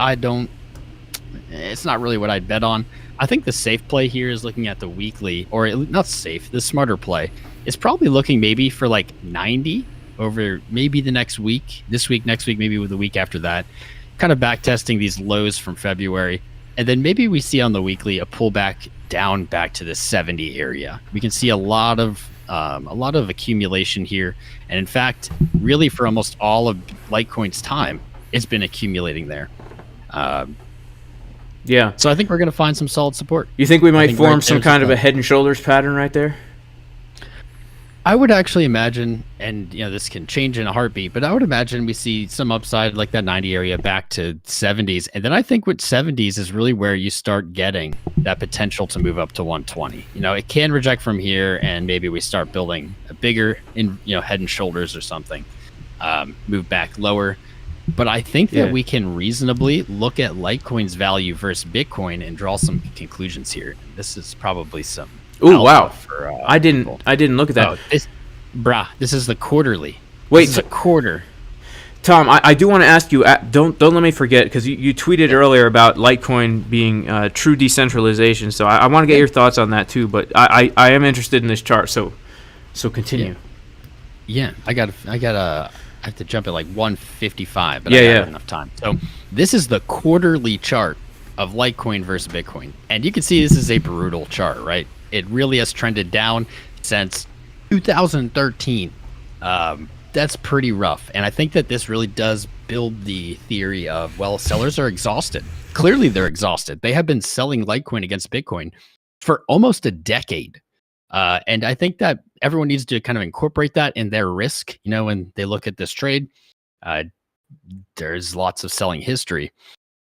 it's not really what I'd bet on. I think the safe play here is looking at the weekly, or not safe, the smarter play is probably looking maybe for like 90 over maybe the next week, this week, next week, maybe with the week after that, kind of back testing these lows from February. And then maybe we see on the weekly a pullback down back to the 70 area. We can see a lot of accumulation here. And in fact, really for almost all of Litecoin's time, it's been accumulating there. So I think we're going to find some solid support. You think we might form some kind of a head and shoulders pattern right there? I would actually imagine, and this can change in a heartbeat, but I would imagine we see some upside like that 90 area back to 70s. And then I think with 70s is really where you start getting that potential to move up to 120. It can reject from here, and maybe we start building a bigger head and shoulders or something, move back lower. But I think that we can reasonably look at Litecoin's value versus Bitcoin and draw some conclusions here. This is probably some. Oh wow! I didn't look at that. This is the quarterly. Wait, this is a quarter. Tom, I do want to ask you. Don't let me forget, because you tweeted earlier about Litecoin being true decentralization. So I want to get your thoughts on that too. But I am interested in this chart. So continue. Yeah, I have to jump at like 155, but I don't have enough time. So this is the quarterly chart of Litecoin versus Bitcoin. And you can see this is a brutal chart, right? It really has trended down since 2013. That's pretty rough. And I think that this really does build the theory of, well, sellers are exhausted. Clearly they're exhausted. They have been selling Litecoin against Bitcoin for almost a decade. And I think that everyone needs to kind of incorporate that in their risk. When they look at this trade, there's lots of selling history.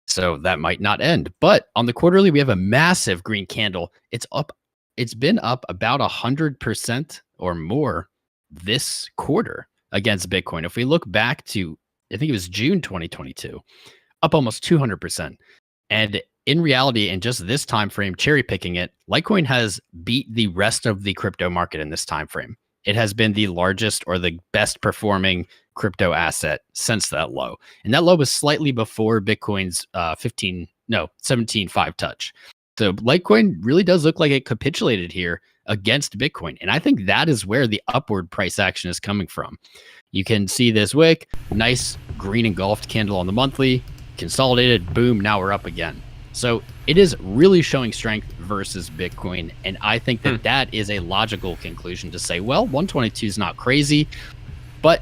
So that might not end. But on the quarterly, we have a massive green candle. It's up. It's been up about 100% or more this quarter against Bitcoin. If we look back to, I think it was June 2022, up almost 200%. And in reality, in just this time frame, cherry picking it, Litecoin has beat the rest of the crypto market in this time frame. It has been the largest or the best performing crypto asset since that low. And that low was slightly before Bitcoin's 17.5 touch. So Litecoin really does look like it capitulated here against Bitcoin. And I think that is where the upward price action is coming from. You can see this wick, nice green engulfed candle on the monthly, consolidated, boom, now we're up again. So it is really showing strength versus Bitcoin. And I think that that is a logical conclusion to say, well, 122 is not crazy. But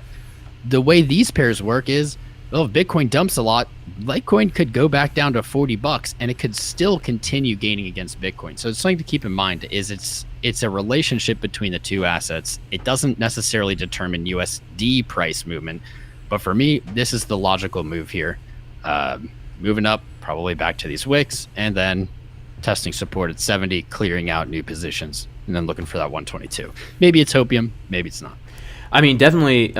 the way these pairs work is, well, if Bitcoin dumps a lot, Litecoin could go back down to $40 and it could still continue gaining against Bitcoin. So it's something to keep in mind is it's a relationship between the two assets. It doesn't necessarily determine USD price movement. But for me, this is the logical move here. Moving up, probably back to these wicks, and then testing support at 70, clearing out new positions, and then looking for that 122. Maybe it's hopium, maybe it's not. I mean, definitely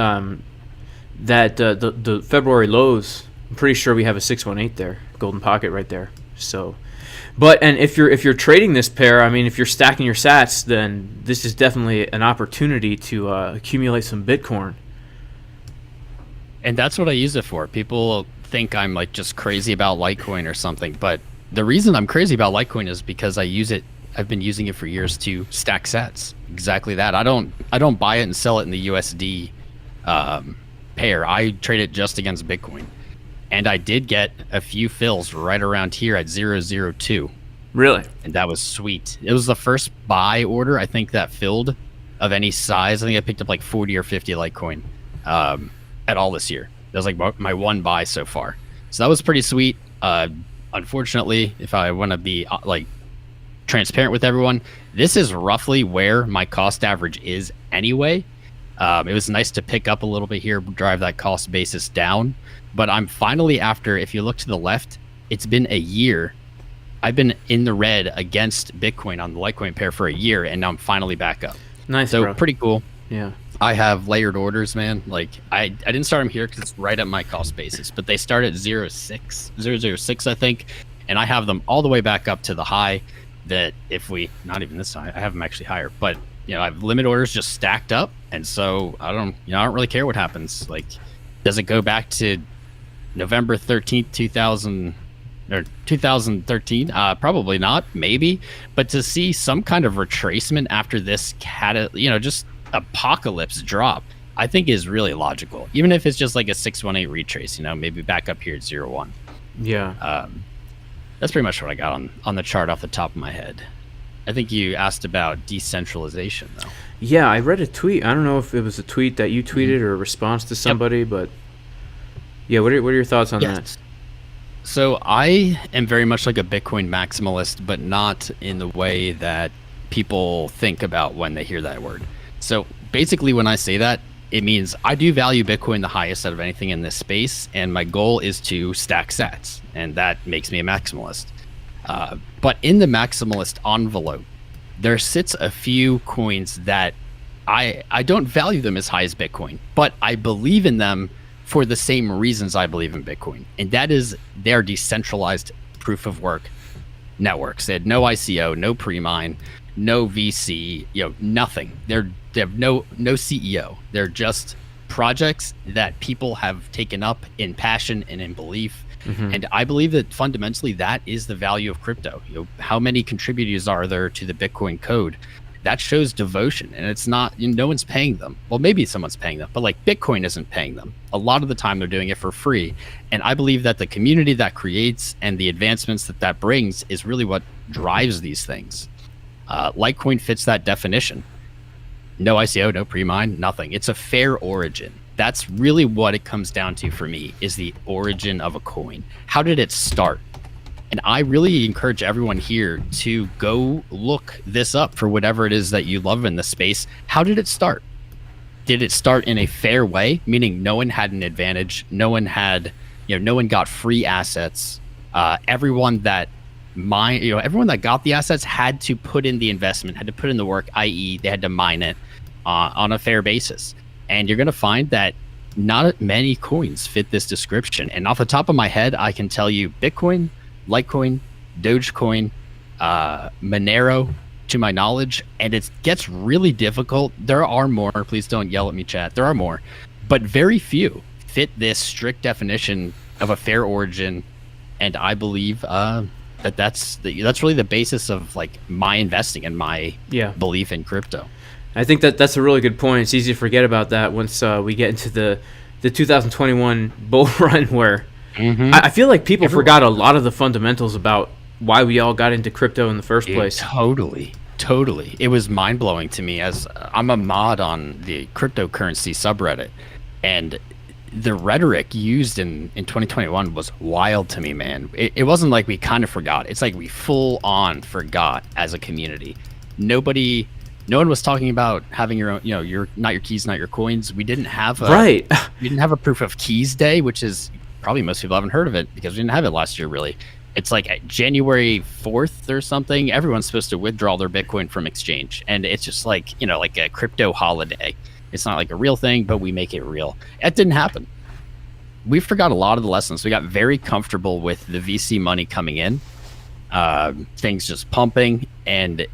that the February lows, I'm pretty sure we have a 618 there, golden pocket right there. So, and if you're trading this pair, I mean, if you're stacking your sats, then this is definitely an opportunity to accumulate some Bitcoin. And that's what I use it for. People think I'm like just crazy about Litecoin or something, but the reason I'm crazy about Litecoin is because I've been using it for years to stack sats. Exactly that. I don't buy it and sell it in the USD pair. I trade it just against Bitcoin. And I did get a few fills right around here at 002. Really? And that was sweet. It was the first buy order I think that filled of any size. I think I picked up like 40 or 50 Litecoin at all this year. That was like my one buy so far. So that was pretty sweet. Unfortunately, if I want to be like transparent with everyone, this is roughly where my cost average is anyway. It was nice to pick up a little bit here, drive that cost basis down. But I'm finally, after, if you look to the left, it's been a year. I've been in the red against Bitcoin on the Litecoin pair for a year, and now I'm finally back up. Nice, so bro. Pretty cool. Yeah. I have layered orders, man. Like I didn't start them here because it's right at my cost basis, but they start at 0.6, I think, and I have them all the way back up to the high. That if we not even this high, I have them actually higher, but I have limit orders just stacked up, and so I don't really care what happens. Like, does it go back to November 13th, 2013? Probably not, maybe, but to see some kind of retracement after this just apocalypse drop, I think is really logical, even if it's just like a 618 retrace, maybe back up here at 0.1. Yeah. That's pretty much what I got on the chart off the top of my head. I think you asked about decentralization, though. Yeah, I read a tweet. I don't know if it was a tweet that you tweeted or a response to somebody, but yeah, what are your thoughts on that? So I am very much like a Bitcoin maximalist, but not in the way that people think about when they hear that word. So basically, when I say that, it means I do value Bitcoin the highest out of anything in this space, and my goal is to stack sats, and that makes me a maximalist. But in the maximalist envelope, there sits a few coins that I don't value them as high as Bitcoin, but I believe in them for the same reasons I believe in Bitcoin, and that is they're decentralized proof of work networks. They had no ICO, no pre-mine, no VC, nothing. They have no CEO. They're just projects that people have taken up in passion and in belief. And I believe that fundamentally that is the value of crypto. How many contributors are there to the Bitcoin code? That shows devotion, and it's not, no one's paying them. Well, maybe someone's paying them, but like Bitcoin isn't paying them. A lot of the time they're doing it for free. And I believe that the community that creates and the advancements that brings is really what drives these things. Litecoin fits that definition. No ICO, no pre-mine, nothing. It's a fair origin. That's really what it comes down to for me, is the origin of a coin. How did it start? And I really encourage everyone here to go look this up for whatever it is that you love in the space. How did it start? Did it start in a fair way, meaning no one had an advantage, no one had, no one got free assets. Everyone that got the assets had to put in the investment, had to put in the work, i.e. they had to mine it on a fair basis. And you're going to find that not many coins fit this description. And off the top of my head, I can tell you Bitcoin, Litecoin, Dogecoin, Monero, to my knowledge, and it gets really difficult. There are more. Please don't yell at me, chat. There are more, but very few fit this strict definition of a fair origin. And I believe that's really the basis of like my investing and my belief in crypto. I think that's a really good point. It's easy to forget about that once we get into the 2021 bull run, where I feel like people forgot a lot of the fundamentals about why we all got into crypto in the first place. Totally. It was mind-blowing to me, as I'm a mod on the cryptocurrency subreddit, and the rhetoric used in 2021 was wild to me, man. It wasn't like we kind of forgot. It's like we full on forgot as a community. No one was talking about having your own, your not your keys, not your coins. We didn't have we didn't have a proof of keys day, which is probably most people haven't heard of it because we didn't have it last year, really. It's like January 4th or something. Everyone's supposed to withdraw their Bitcoin from exchange, and it's just like like a crypto holiday. It's not like a real thing, but we make it real. That didn't happen. We forgot a lot of the lessons. We got very comfortable with the VC money coming in, things just pumping, and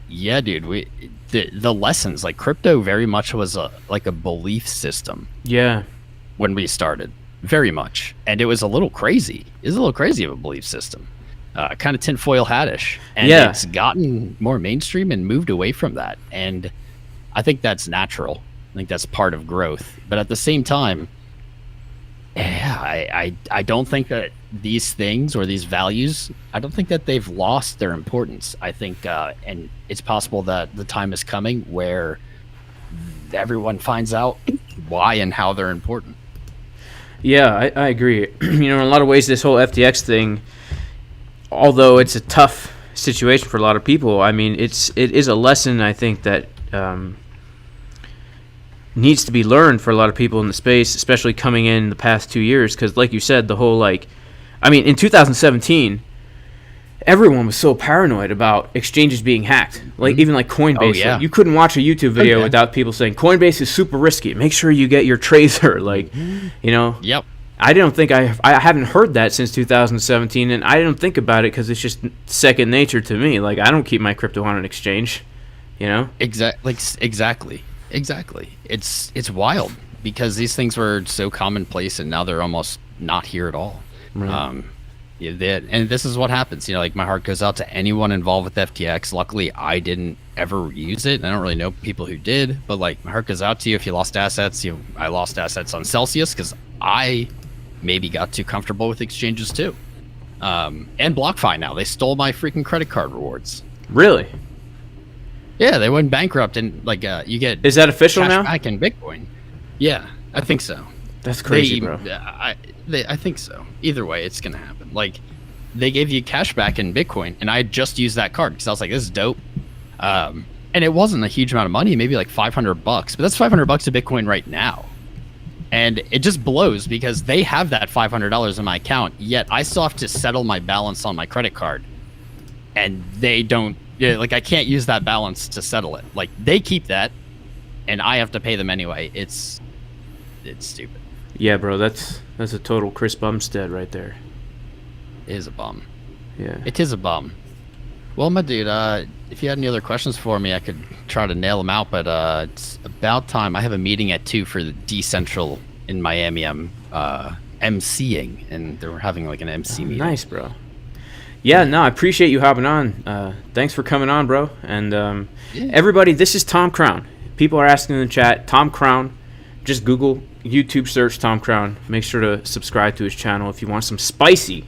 yeah, dude, the lessons, like crypto very much was a belief system. Yeah. When we started, very much, and it was a little crazy. It was a little crazy of a belief system, kind of tinfoil hat-ish, and it's gotten more mainstream and moved away from that. And I think that's natural. I think that's part of growth. But at the same time, I don't think that these things or these values, I don't think that they've lost their importance. I think, and it's possible that the time is coming where everyone finds out why and how they're important. Yeah, I agree. In a lot of ways, this whole FTX thing, although it's a tough situation for a lot of people, I mean, it is a lesson, I think, that needs to be learned for a lot of people in the space, especially coming in the past 2 years. Because like you said, the whole in 2017, everyone was so paranoid about exchanges being hacked. Like even like Coinbase, Oh, yeah. like, you couldn't watch a YouTube video without people saying Coinbase is super risky. Make sure you get your tracer. Like, you know. Yep. I don't think I haven't heard that since 2017, and I don't think about it because it's just second nature to me. Like, I don't keep my crypto on an exchange, you know. Exactly. It's wild because these things were so commonplace, and now they're almost not here at all. Right. And this is what happens. You know, like my heart goes out to anyone involved with FTX. Luckily, I didn't ever use it. I don't really know people who did, but like my heart goes out to you if you lost assets. I lost assets on Celsius because I maybe got too comfortable with exchanges too. And BlockFi now, they stole my freaking credit card rewards. Really? Yeah, they went bankrupt, and like you get Is that official cash now? back in Bitcoin. Yeah, I think so. That's crazy, bro. I think so. Either way, it's gonna happen. Like they gave you cash back in Bitcoin, and I just used that card because I was like, this is dope. And it wasn't a huge amount of money, maybe like $500, but that's $500 to Bitcoin right now. And it just blows because they have that $500 in my account, yet I still have to settle my balance on my credit card. And they don't, like I can't use that balance to settle it. Like they keep that and I have to pay them anyway. It's stupid. Yeah, bro, that's a total Chris Bumstead right there. It is a bum. Yeah. It is a bum. Well, my dude, if you had any other questions for me, I could try to nail them out, but it's about time. I have a meeting at 2 for the Decentral in Miami. I'm MCing, and they're having like an MC meeting. Nice, bro. Yeah, no, I appreciate you hopping on. Thanks for coming on, bro. And everybody, this is Tom Crown. People are asking in the chat, Tom Crown. Just Google, YouTube search Tom Crown. Make sure to subscribe to his channel if you want some spicy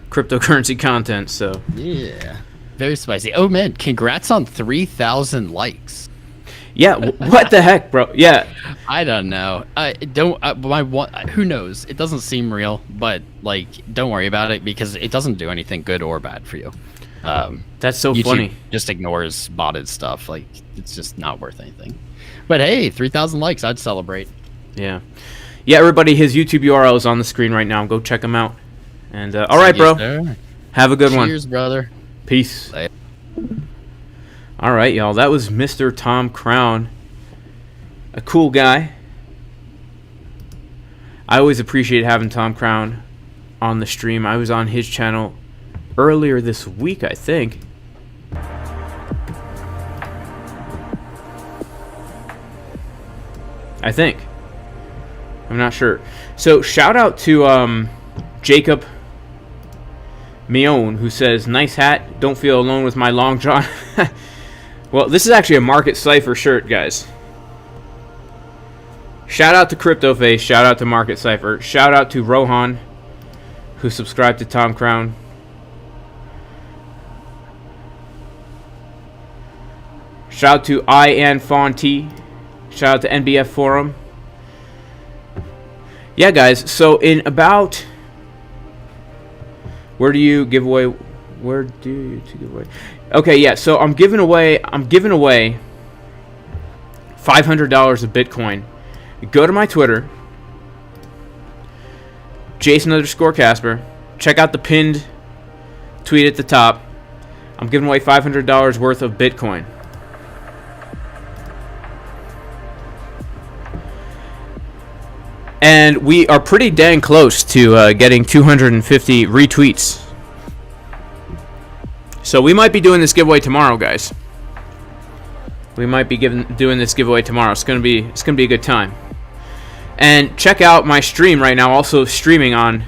cryptocurrency content. So yeah. Very spicy. Oh man, congrats on 3,000 likes. Yeah, what the heck, bro? Yeah. I don't know. Who knows? It doesn't seem real, but like, don't worry about it because it doesn't do anything good or bad for you. That's so YouTube funny. Just ignores botted stuff. Like, it's just not worth anything. But hey, 3,000 likes, I'd celebrate. Yeah. Yeah, everybody, his YouTube URL is on the screen right now. Go check him out. And all right, bro. There. Have a good one. Cheers, brother. Peace. Later. All right, y'all. That was Mr. Tom Crown. A cool guy. I always appreciate having Tom Crown on the stream. I was on his channel earlier this week, I think. I'm not sure. So shout out to Jacob Mion, who says, nice hat, don't feel alone with my long john. Well, this is actually a Market Cypher shirt, guys. Shout out to CryptoFace, shout out to Market Cypher, shout out to Rohan, who subscribed to Tom Crown. Shout out to IAnFawnT, shout out to NBF Forum. Yeah, guys, so in about... Where do you give away? Okay, yeah. So I'm giving away $500 of Bitcoin. Go to my Twitter, Jason_Casper. Check out the pinned tweet at the top. I'm giving away $500 worth of Bitcoin. And we are pretty dang close to getting 250 retweets. So we might be doing this giveaway tomorrow, guys. We might be doing this giveaway tomorrow. It's gonna be a good time. And check out my stream right now. Also streaming on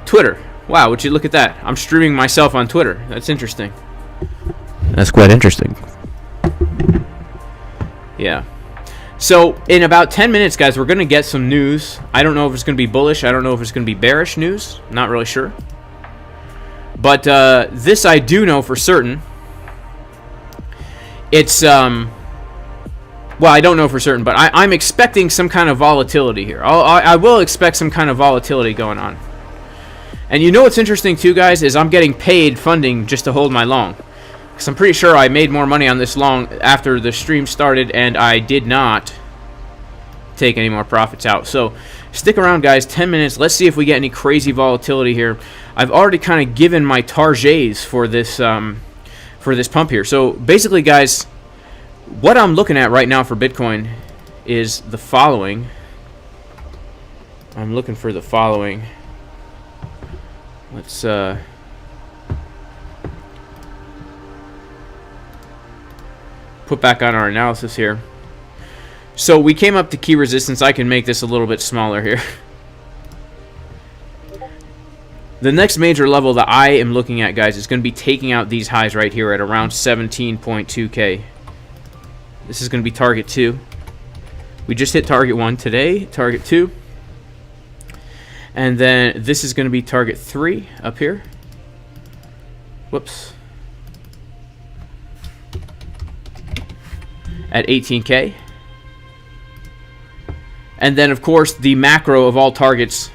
Twitter. Wow, would you look at that? I'm streaming myself on Twitter. That's interesting. That's quite interesting. Yeah. So, in about 10 minutes, guys, we're going to get some news. I don't know if it's going to be bullish. I don't know if it's going to be bearish news. Not really sure. But this I do know for certain. It's, well, I don't know for certain, but I'm expecting some kind of volatility here. I will expect some kind of volatility going on. And you know what's interesting, too, guys, is I'm getting paid funding just to hold my long. Because I'm pretty sure I made more money on this long after the stream started, and I did not take any more profits out. So stick around, guys. 10 minutes. Let's see if we get any crazy volatility here. I've already kind of given my targets for this pump here. So basically, guys, what I'm looking at right now for Bitcoin is the following. I'm looking for the following. Let's put back on our analysis here. So we came up to key resistance. I can make this a little bit smaller here. The next major level that I am looking at, guys, is going to be taking out these highs right here at around 17.2K. This is going to be target 2. We just hit target 1 today, target 2. And then this is going to be target 3 up here. Whoops. At 18K. And then, of course, the macro of all targets.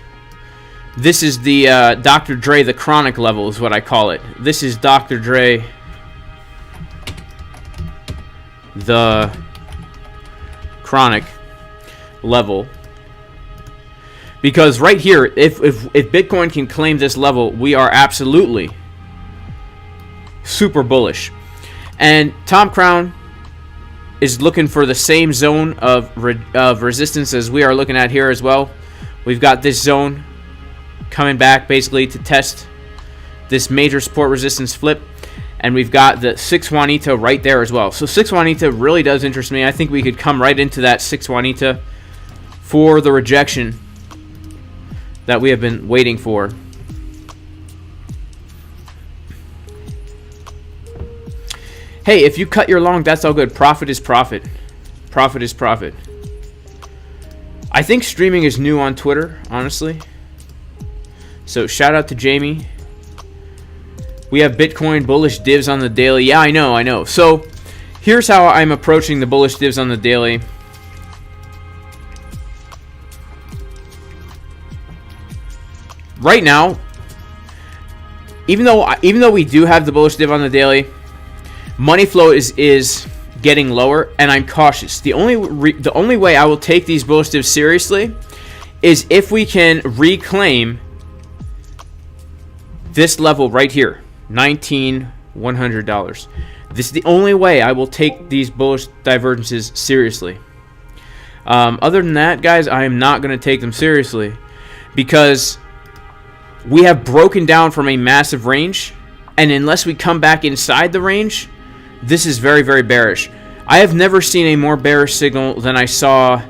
This is the Dr. Dre, the chronic level is what I call it. This is Dr. Dre, the chronic level. Because right here, if Bitcoin can claim this level, we are absolutely super bullish. And Tom Crown is looking for the same zone of resistance as we are looking at here as well. We've got this zone coming back basically to test this major support resistance flip. And we've got the 6 Juanita right there as well. So 6 Juanita really does interest me. I think we could come right into that 6 Juanita for the rejection that we have been waiting for. Hey, if you cut your long, that's all good. Profit is profit. Profit is profit. I think streaming is new on Twitter, honestly. So shout out to Jamie. We have Bitcoin bullish divs on the daily. Yeah, I know. So here's how I'm approaching the bullish divs on the daily. Right now, even though we do have the bullish div on the daily, money flow is getting lower, and I'm cautious. The only way I will take these bullish divs seriously is if we can reclaim this level right here, $19,100. This is the only way I will take these bullish divergences seriously. Other than that, guys, I am not going to take them seriously because we have broken down from a massive range, and unless we come back inside the range, this is very, very bearish. I have never seen a more bearish signal than I saw.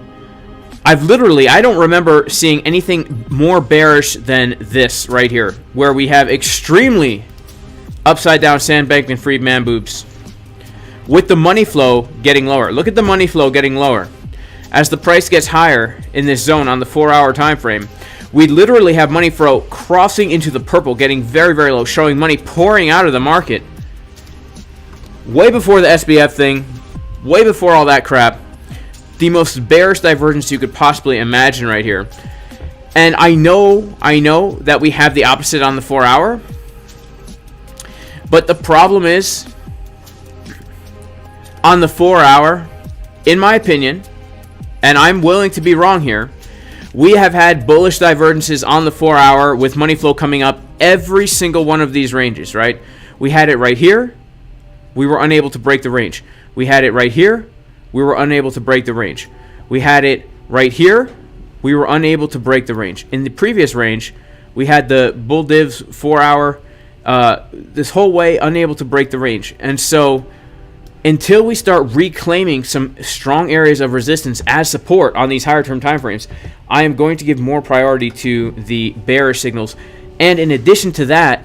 I don't remember seeing anything more bearish than this right here, where we have extremely upside down sandbanked freed man boobs with the money flow getting lower. Look at the money flow getting lower. As the price gets higher in this zone on the 4-hour time frame, we literally have money flow crossing into the purple, getting very, very low, showing money pouring out of the market. Way before the SBF thing, way before all that crap. The most bearish divergence you could possibly imagine right here. And I know that we have the opposite on the 4-hour. But the problem is, on the 4-hour, in my opinion, and I'm willing to be wrong here, we have had bullish divergences on the 4-hour with money flow coming up every single one of these ranges, right? We had it right here. We were unable to break the range. We had it right here. We were unable to break the range. We had it right here. We were unable to break the range. In the previous range, we had the bull divs 4-hour this whole way unable to break the range. And so until we start reclaiming some strong areas of resistance as support on these higher term time frames, I am going to give more priority to the bearish signals. And in addition to that,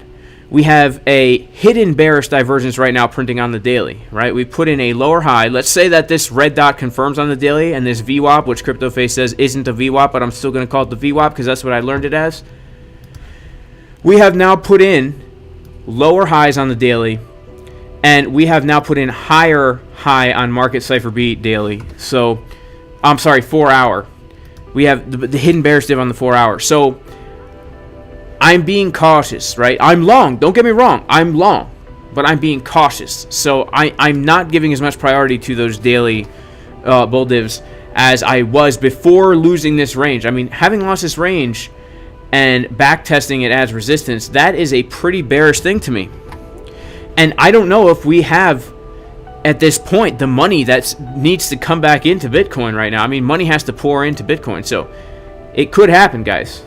we have a hidden bearish divergence right now printing on the daily, right? We put in a lower high. Let's say that this red dot confirms on the daily and this VWAP, which CryptoFace says isn't a VWAP, but I'm still going to call it the VWAP because that's what I learned it as. We have now put in lower highs on the daily, and we have now put in higher high on Market Cipher B daily. So, I'm sorry, 4-hour. We have the hidden bearish div on the 4-hour. So, I'm being cautious, right? I'm long. Don't get me wrong. I'm long. But I'm being cautious. So I'm not giving as much priority to those daily bull divs as I was before losing this range. I mean, having lost this range, and back testing it as resistance, that is a pretty bearish thing to me. And I don't know if we have, at this point, the money that needs to come back into Bitcoin right now. I mean, money has to pour into Bitcoin, so it could happen, guys.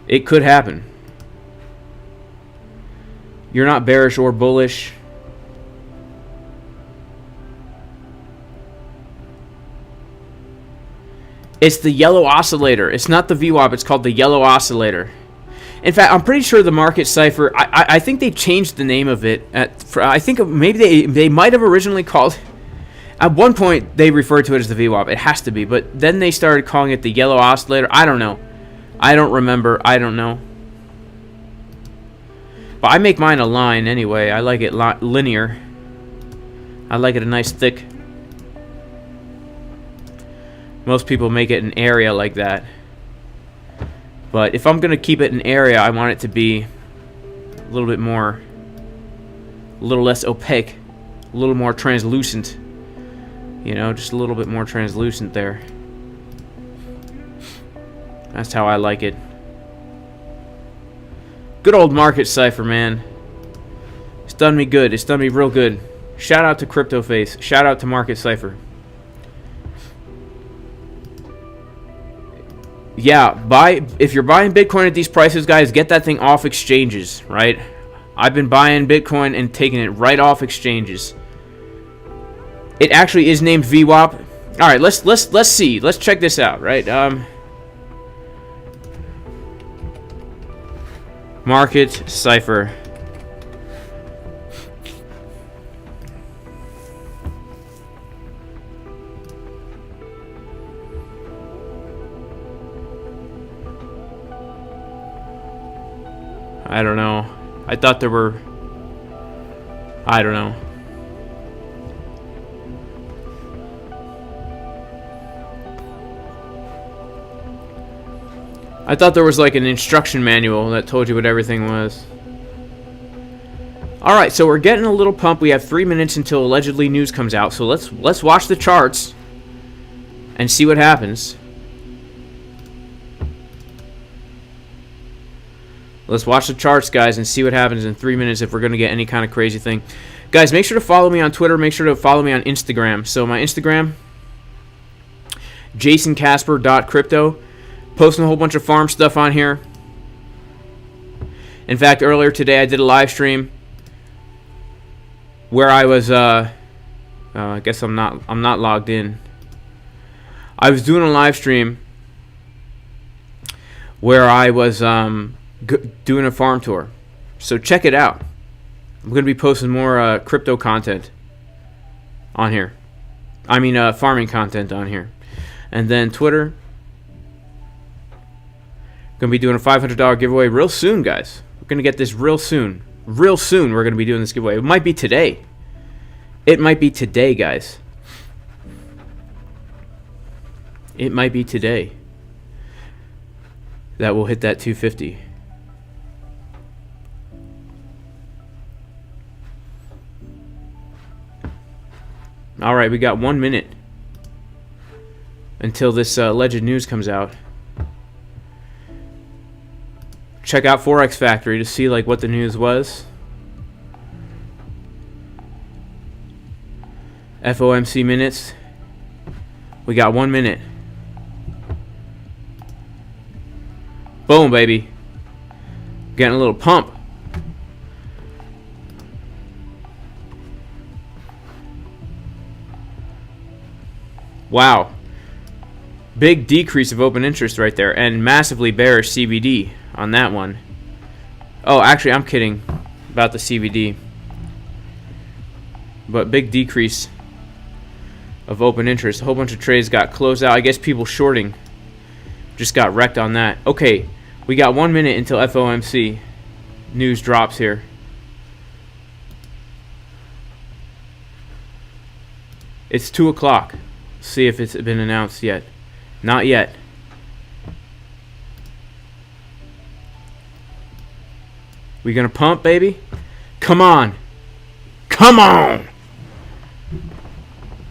It could happen. You're not bearish or bullish. It's the yellow oscillator. It's not the VWAP. It's called the yellow oscillator. In fact, I'm pretty sure the market cipher, I think they changed the name of it. I think maybe they might have originally called, at one point they referred to it as the VWAP. It has to be. But then they started calling it the yellow oscillator. I don't know. I don't remember. I don't know. But I make mine a line anyway. I like it linear. I like it a nice thick. Most people make it an area like that. But if I'm going to keep it an area, I want it to be a little bit more, a little less opaque, a little more translucent. You know, just a little bit more translucent there. That's how I like it. Good old market cipher, man. It's done me good. It's done me real good. Shout out to CryptoFace. Shout out to Market Cipher. Yeah, if you're buying Bitcoin at these prices, guys, get that thing off exchanges, right? I've been buying Bitcoin and taking it right off exchanges. It actually is named VWAP. All right, let's see. Let's check this out, right? Market Cipher. I don't know. I thought there were... I don't know. I thought there was like an instruction manual that told you what everything was. Alright, so we're getting a little pump. We have 3 minutes until allegedly news comes out. So let's watch the charts and see what happens. Let's watch the charts, guys, and see what happens in 3 minutes if we're going to get any kind of crazy thing. Guys, make sure to follow me on Twitter. Make sure to follow me on Instagram. So my Instagram, jasoncasper.crypto. Posting a whole bunch of farm stuff on here. In fact, earlier today I did a live stream where I was I guess I'm not logged in. I was doing a live stream where I was doing a farm tour. So check it out. I'm going to be posting more crypto content on here. I mean farming content on here. And then Twitter. Going to be doing a $500 giveaway real soon, guys. We're going to get this real soon. Real soon we're going to be doing this giveaway. It might be today. It might be today, guys. It might be today that we'll hit that 250. All right, we got 1 minute until this alleged news comes out. Check out Forex Factory to see like what the news was. FOMC minutes. We got 1 minute. Boom, baby. Getting a little pump. Wow. Big decrease of open interest right there, and massively bearish CBD on that one. Oh, actually, I'm kidding about the CBD. But big decrease of open interest. A whole bunch of trades got closed out. I guess people shorting just got wrecked on that. Okay, we got 1 minute until FOMC news drops here. It's 2 o'clock. See if it's been announced yet. Not yet. We gonna pump, baby? Come on. Come on.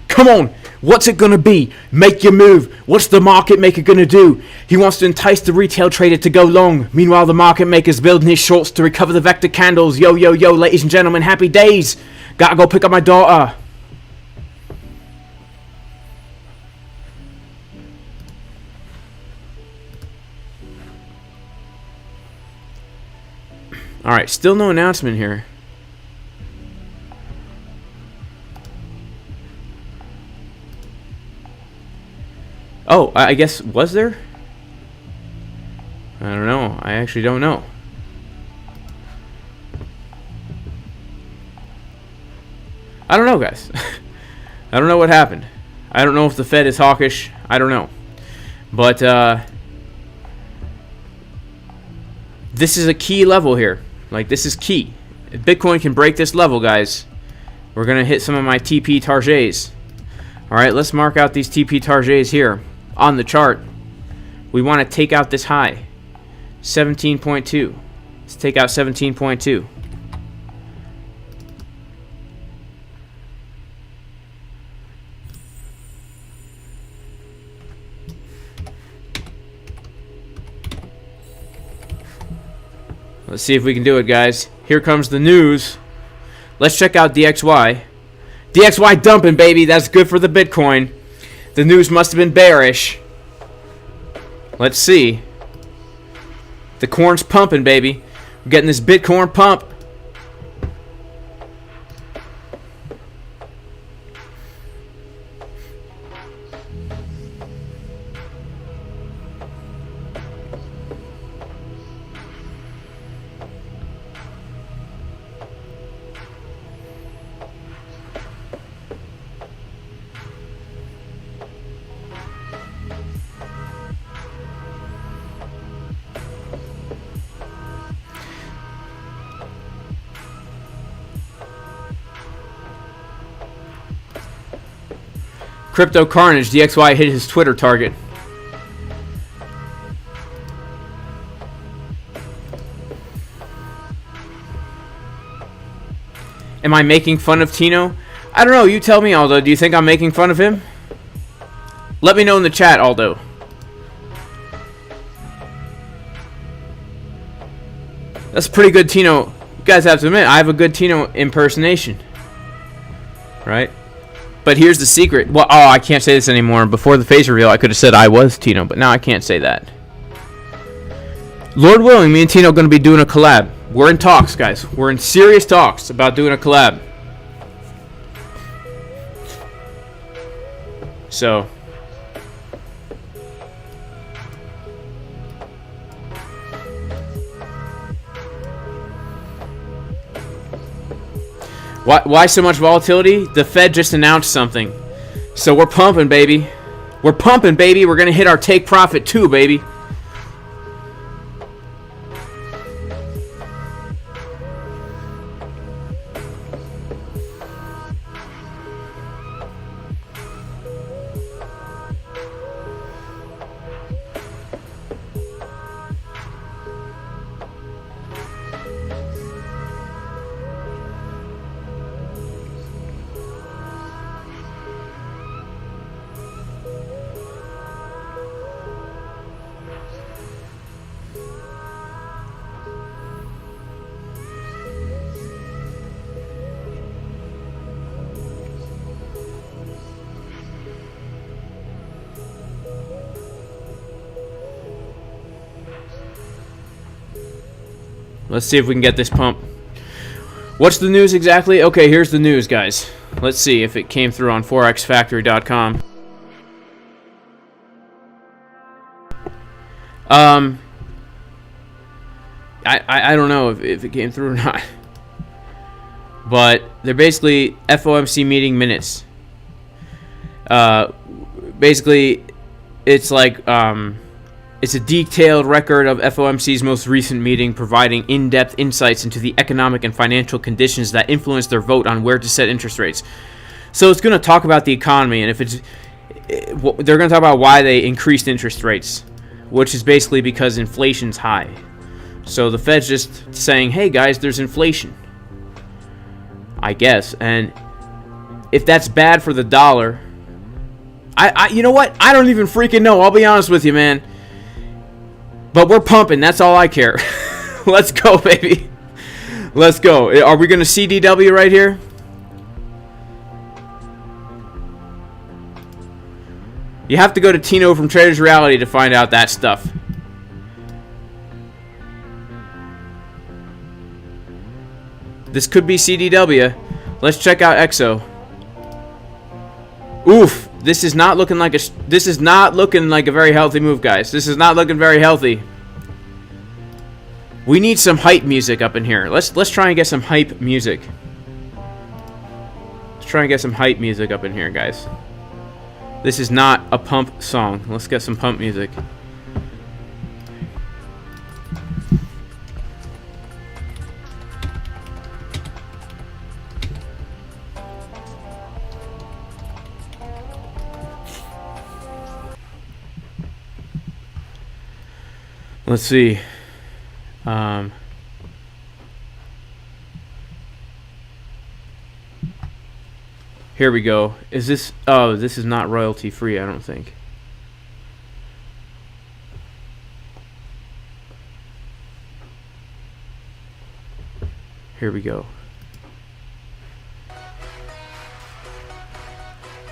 Come on. What's it gonna be? Make your move. What's the market maker gonna do? He wants to entice the retail trader to go long. Meanwhile, the market maker's building his shorts to recover the vector candles. Yo, yo, yo, ladies and gentlemen, happy days. Gotta go pick up my daughter. Alright, still no announcement here. Oh, I guess, was there? I don't know. I actually don't know. I don't know, guys. I don't know what happened. I don't know if the Fed is hawkish. I don't know. But, this is a key level here. Like, this is key. If Bitcoin can break this level, guys, we're going to hit some of my TP targets. Alright, let's mark out these TP targets here on the chart. We want to take out this high. 17.2. Let's take out 17.2. Let's see if we can do it, guys. Here comes the news. Let's check out DXY. DXY dumping, baby. That's good for the Bitcoin. The news must have been bearish. Let's see. The corn's pumping, baby. We're getting this Bitcoin pump. Crypto Carnage, DXY hit his Twitter target. Am I making fun of Tino? I don't know, you tell me, Aldo. Do you think I'm making fun of him? Let me know in the chat, Aldo. That's pretty good Tino. You guys have to admit, I have a good Tino impersonation. Right? But here's the secret. Well, oh, I can't say this anymore. Before the face reveal, I could have said I was Tino, but now I can't say that. Lord willing, me and Tino are going to be doing a collab. We're in talks, guys. We're in serious talks about doing a collab. So, why so much volatility? The Fed just announced something. So we're pumping, baby. We're pumping, baby. We're going to hit our take profit too, baby. Let's see if we can get this pump. What's the news exactly? Okay, here's the news, guys. Let's see if it came through on forexfactory.com. I don't know if it came through or not. But they're basically FOMC meeting minutes. Basically, it's like it's a detailed record of FOMC's most recent meeting, providing in-depth insights into the economic and financial conditions that influence their vote on where to set interest rates. So it's going to talk about the economy, and if it's, they're going to talk about why they increased interest rates, which is basically because inflation's high. So the Fed's just saying, hey guys, there's inflation, I guess. And if that's bad for the dollar, you know what? I don't even freaking know. I'll be honest with you, man. But we're pumping. That's all I care. Let's go, baby. Let's go. Are we going to CDW right here? You have to go to Tino from Traders Reality to find out that stuff. This could be CDW. Let's check out EXO. Oof, this is not looking like a very healthy move, guys. This is not looking very healthy. We need some hype music up in here. Let's try and get some hype music. Let's try and get some hype music up in here, guys. This is not a pump song. Let's get some pump music. Let's see. Here we go. Is this... Oh, this is not royalty free, I don't think. Here we go.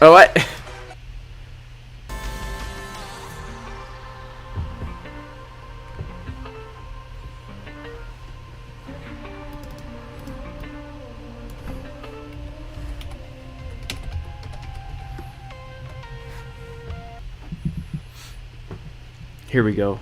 Oh, what? Here we go.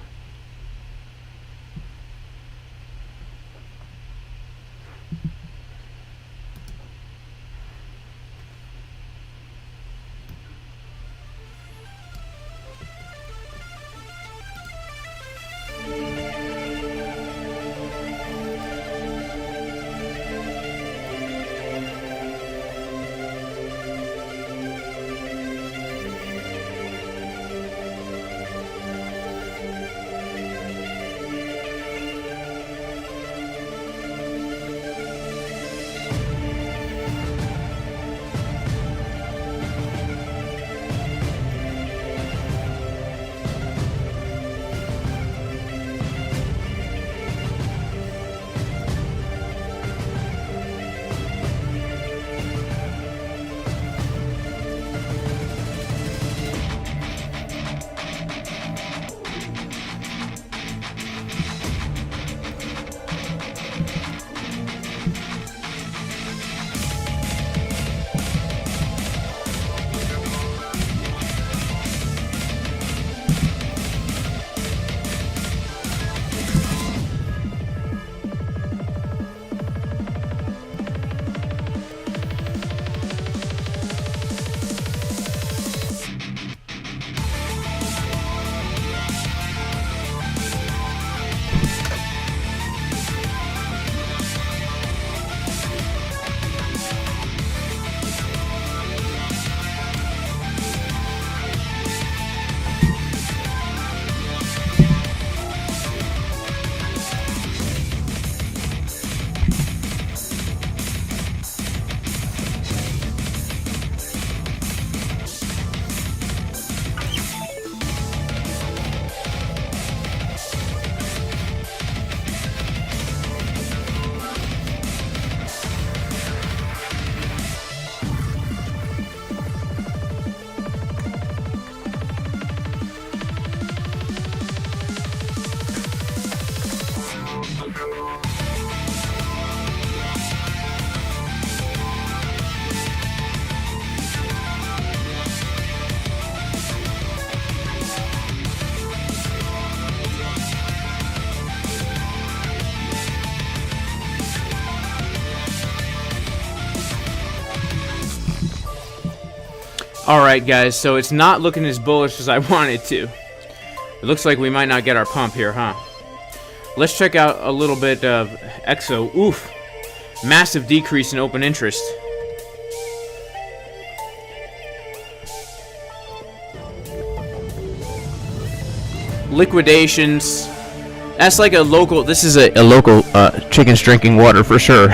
Alright guys, so it's not looking as bullish as I wanted to. It looks like we might not get our pump here, huh? Let's check out a little bit of EXO. Oof. Massive decrease in open interest. liquidations. That's like a local. This is a local chickens drinking water for sure.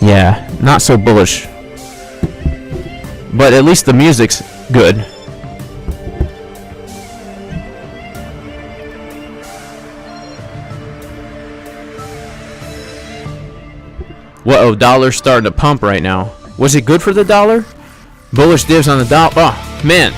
Yeah, not so bullish. But at least the music's good. Whoa, dollar's starting to pump right now. Was it good for the dollar? Bullish divs on the dollar. Oh, man.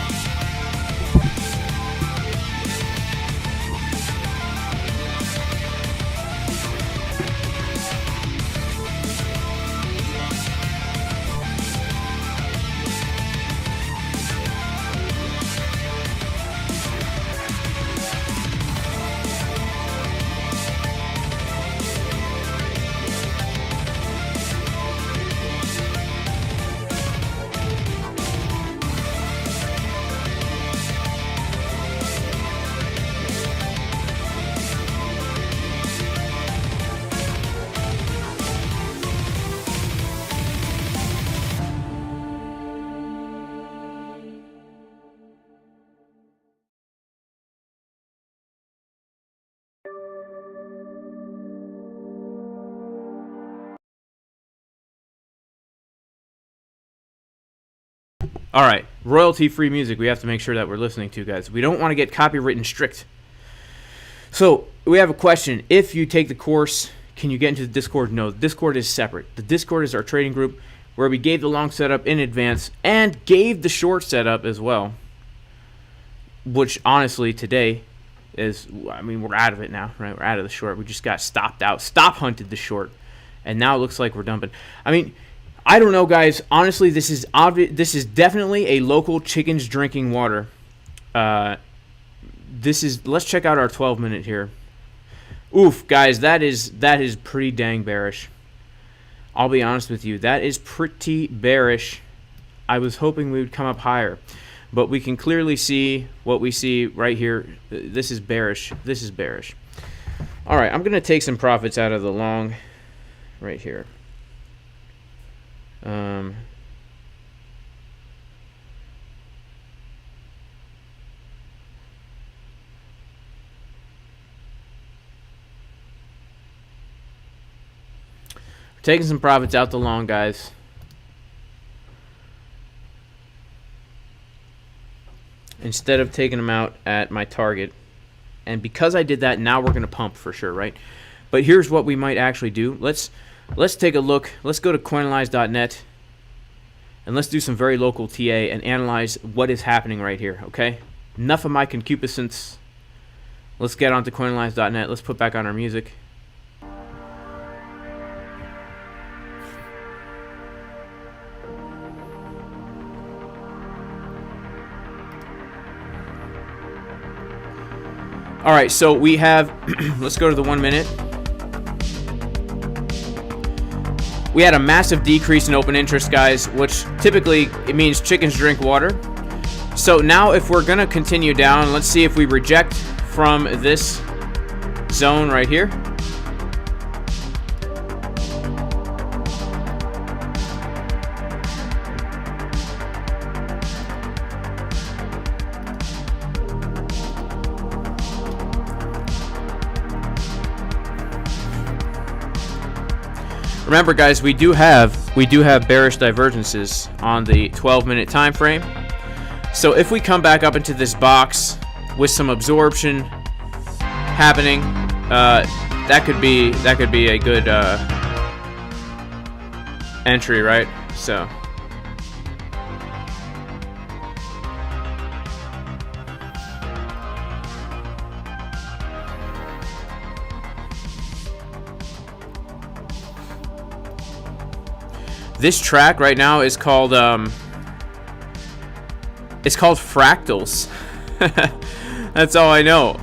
All right, royalty-free music we have to make sure that we're listening to, guys. We don't want to get copywritten strict. So we have a question. If you take the course, can you get into the Discord? No, the Discord is separate. The Discord is our trading group where we gave the long setup in advance and gave the short setup as well, which honestly today is, I mean, we're out of it now, right? We're out of the short. We just got stopped out, stop hunted the short, and now it looks like we're dumping. I mean, I don't know, guys. Honestly, this is obvious. This is definitely a local chickens drinking water. This is. Let's check out our 12-minute here. Oof, guys, that is pretty dang bearish. I'll be honest with you. That is pretty bearish. I was hoping we would come up higher, but we can clearly see what we see right here. This is bearish. This is bearish. All right, I'm gonna take some profits out of the long, right here. Taking some profits out the long, guys. Instead of taking them out at my target. And because I did that, now we're going to pump for sure, right? But here's what we might actually do. Let's take a look. Let's go to coinanalyze.net and let's do some very local TA and analyze what is happening right here, okay? Enough of my concupiscence. Let's get onto coinanalyze.net. Let's put back on our music. All right, so we have, let's go to the 1 minute. We had a massive decrease in open interest, guys, which typically it means chickens drink water. So now if we're gonna continue down, let's see if we reject from this zone right here. Remember, guys, we do have bearish divergences on the 12-minute time frame. So if we come back up into this box with some absorption happening, that could be a good entry, right? So. This track right now is called it's called fractals. That's all I know.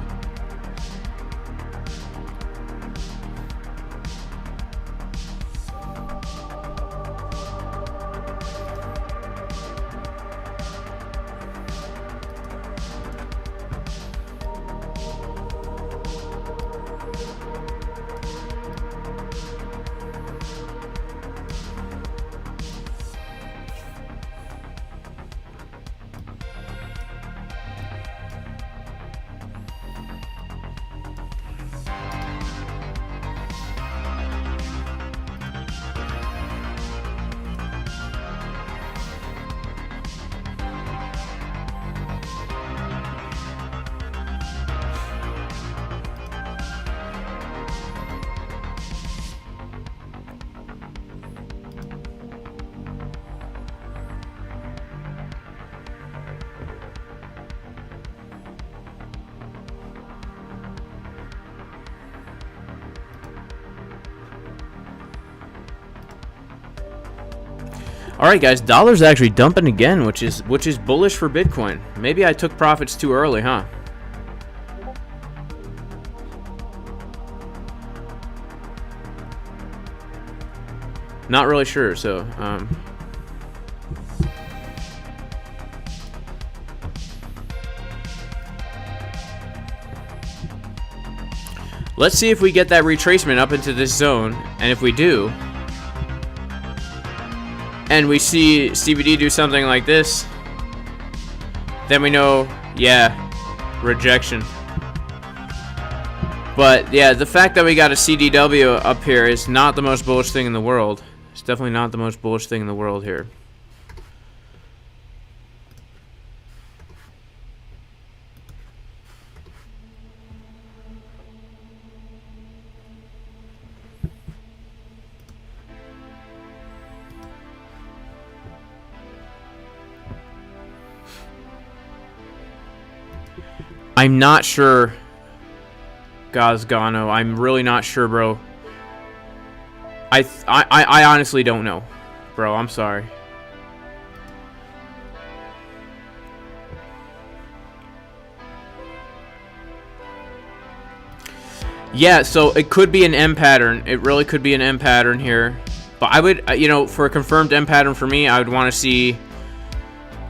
All right, guys, dollar's actually dumping again, which is bullish for Bitcoin. Maybe I took profits too early, huh? Not really sure. So, let's see if we get that retracement up into this zone, and if we do, and we see CBD do something like this, then we know, yeah, rejection. But yeah, the fact that we got a CDW up here is not the most bullish thing in the world. It's definitely not the most bullish thing in the world here. I'm not sure, Gazgano. I'm really not sure, bro. I honestly don't know, bro. I'm sorry. Yeah, so it could be an M pattern. It really could be an M pattern here. But I would, you know, for a confirmed M pattern for me, I would want to see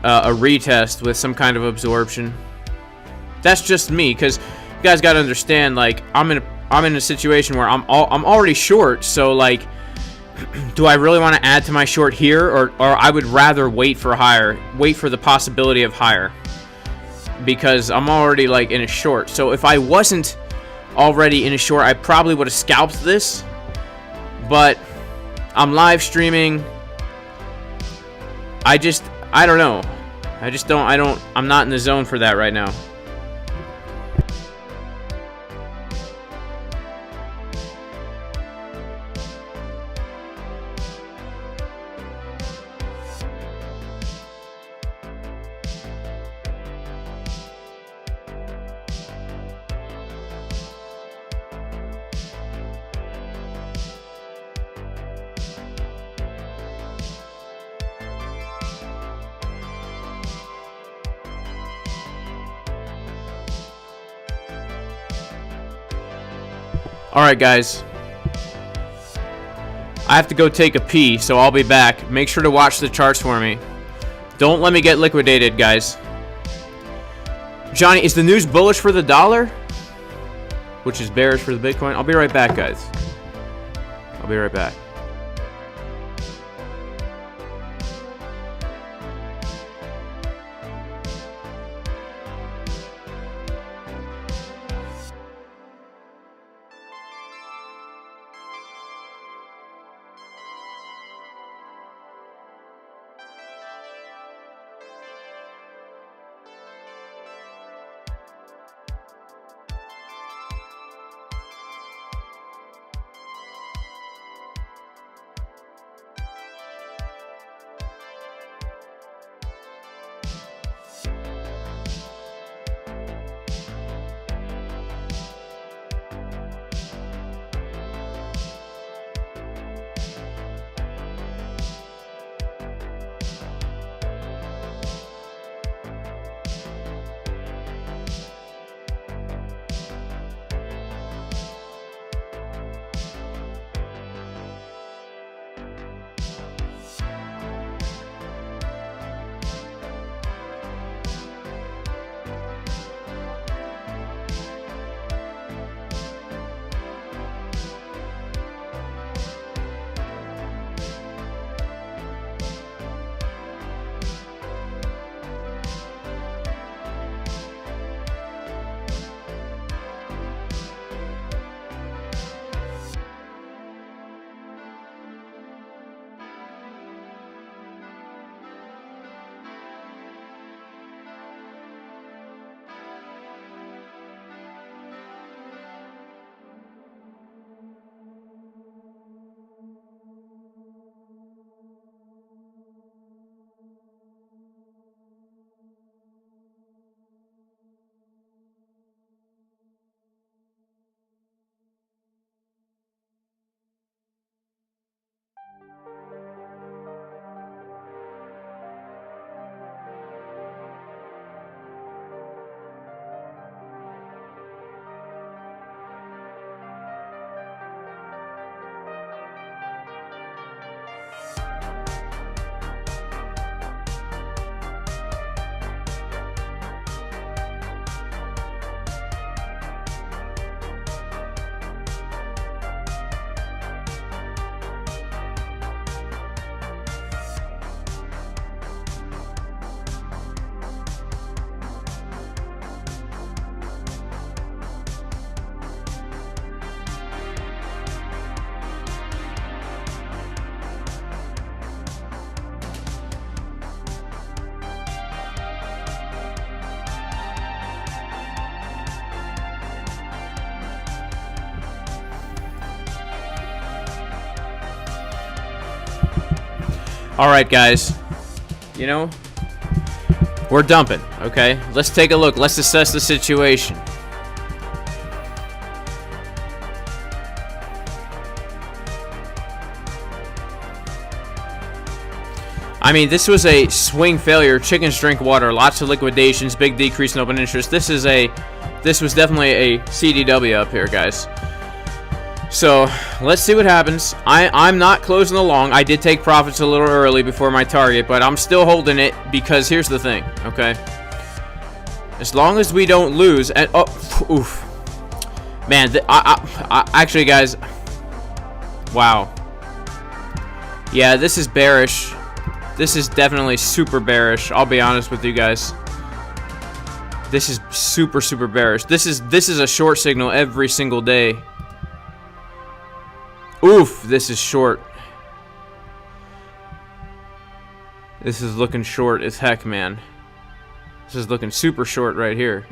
a retest with some kind of absorption. That's just me, because you guys got to understand, like, I'm in a situation where I'm already short, so like, do I really want to add to my short here, or I would rather wait for the possibility of higher, because I'm already like in a short. So if I wasn't already in a short, I probably would have scalped this, but I'm live streaming. I don't know. I'm not in the zone for that right now. Alright, guys. I have to go take a pee, so I'll be back. Make sure to watch the charts for me. Don't let me get liquidated, guys. Johnny, is the news bullish for the dollar? Which is bearish for the Bitcoin? I'll be right back, guys. I'll be right back. Alright, guys. You know, we're dumping, okay? Let's take a look. Let's assess the situation. I mean, this was a swing failure. Chickens drink water. Lots of liquidations. Big decrease in open interest. This was definitely a CDW up here, guys. So let's see what happens. I'm not closing the long. I did take profits a little early before my target, but I'm still holding it because here's the thing, okay? As long as we don't lose, and oof, man, actually, guys, wow, yeah, this is bearish. This is definitely super bearish. I'll be honest with you guys. This is super bearish. This is a short signal every single day. Oof, this is short. This is looking short as heck, man. This is looking super short right here.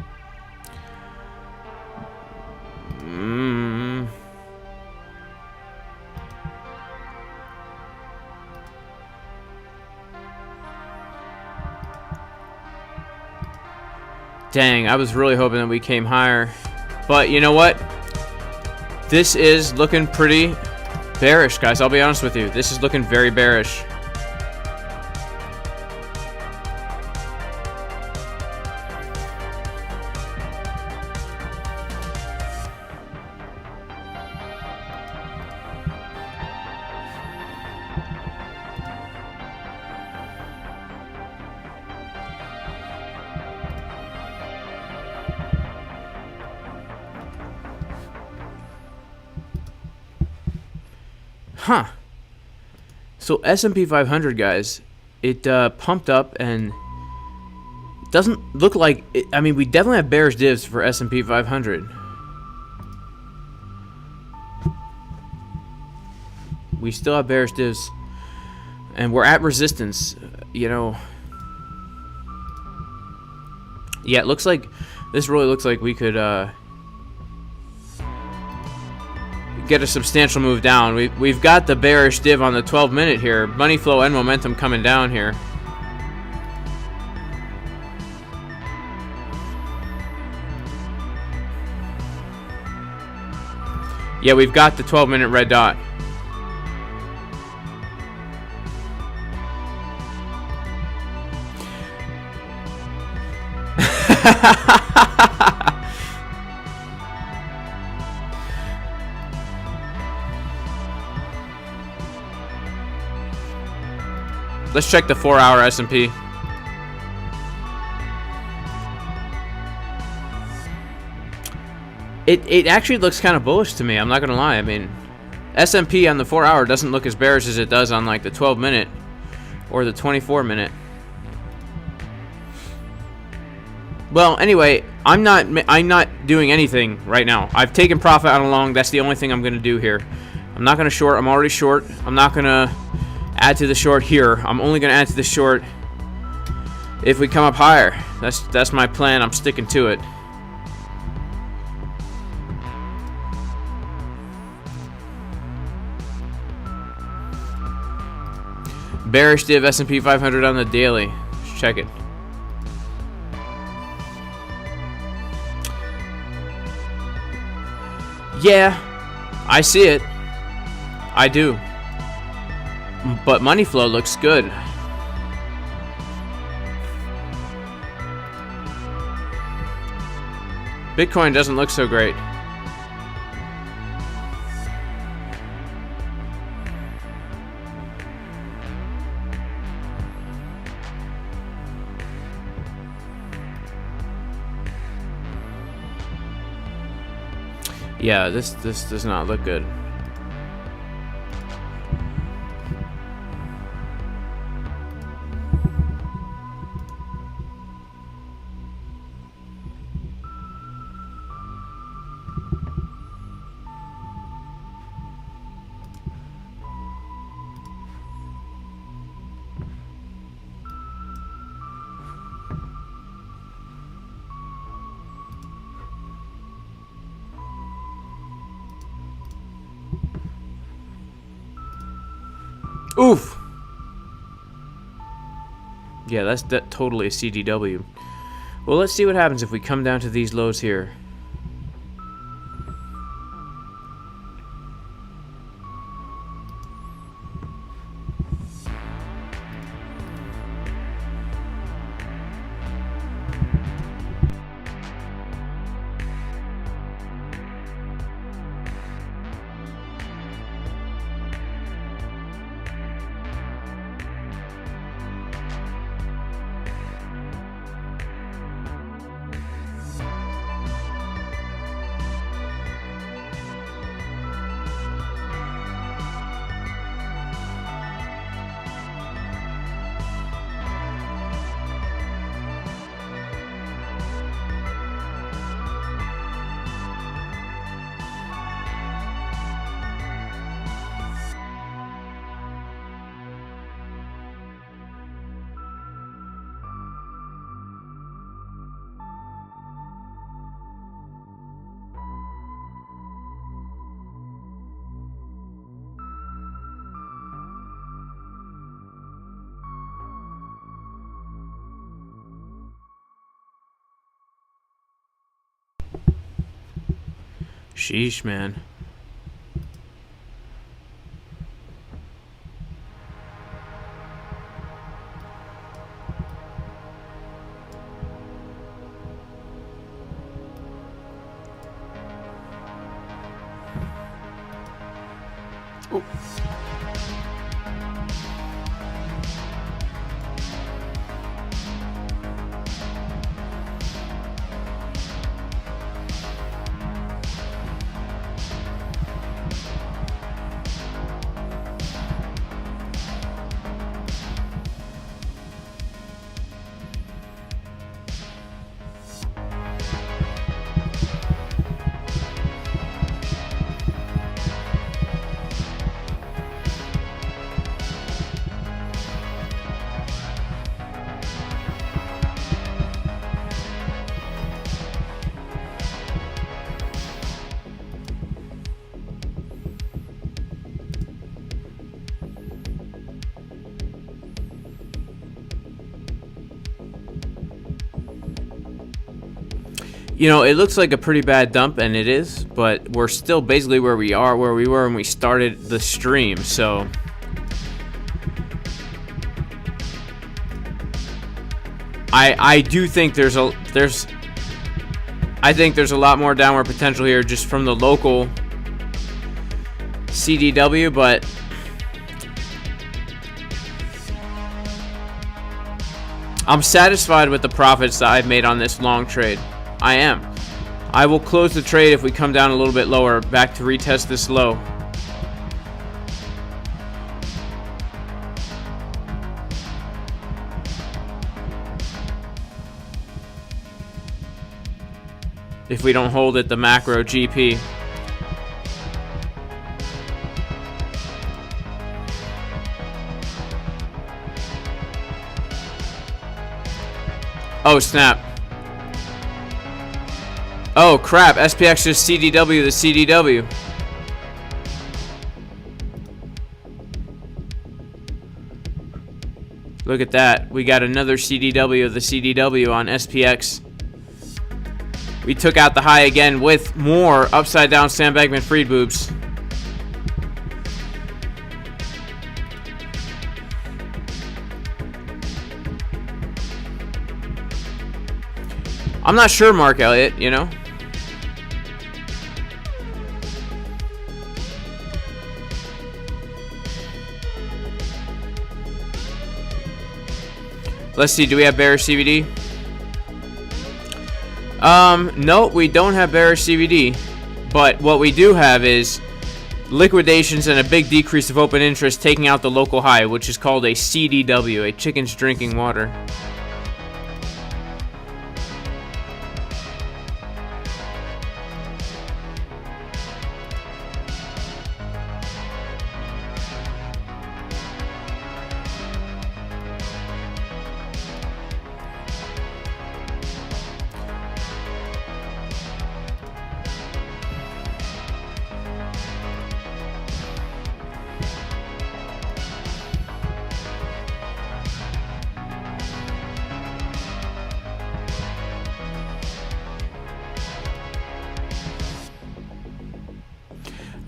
Dang, I was really hoping that we came higher. But you know what? This is looking pretty bearish, guys. I'll be honest with you. This is looking very bearish. Huh. So S&P 500, guys, it pumped up and it doesn't look like it, I mean, we definitely have bearish divs for S&P 500. We still have bearish divs, and we're at resistance. You know. Yeah, it looks like this really looks like we could get a substantial move down. We've got the bearish div on the 12-minute here. Money flow and momentum coming down here. Yeah, we've got the 12-minute red dot. Let's check the 4-hour S&P. It actually looks kind of bullish to me. I'm not gonna lie. I mean, S&P on the 4-hour doesn't look as bearish as it does on like the 12-minute or the 24-minute. Well, anyway, I'm not doing anything right now. I've taken profit on a long. That's the only thing I'm gonna do here. I'm not gonna short. I'm already short. I'm not gonna add to the short here. I'm only gonna add to the short if we come up higher. That's my plan. I'm sticking to it. Bearish div S&P 500 on the daily. Let's check it. Yeah, I see it. I do. But money flow looks good. Bitcoin doesn't look so great. Yeah, this does not look good. Oof. Yeah, that's totally a CDW. Well, let's see what happens if we come down to these lows here. Sheesh, man. Ooh. You know, it looks like a pretty bad dump, and it is, but we're still basically where we were when we started the stream, so... I do think there's a lot more downward potential here just from the local CDW, but I'm satisfied with the profits that I've made on this long trade. I am. I will close the trade if we come down a little bit lower, back to retest this low. If we don't hold at the macro GP. Oh, snap. Oh, crap. SPX just CDW the CDW. Look at that. We got another CDW of the CDW on SPX. We took out the high again with more upside down Sam Bankman-Fried boobs. I'm not sure, Mark Elliott, you know. Let's see, do we have bearish CVD? No, we don't have bearish CVD. But what we do have is liquidations and a big decrease of open interest taking out the local high, which is called a CDW, a chicken's drinking water.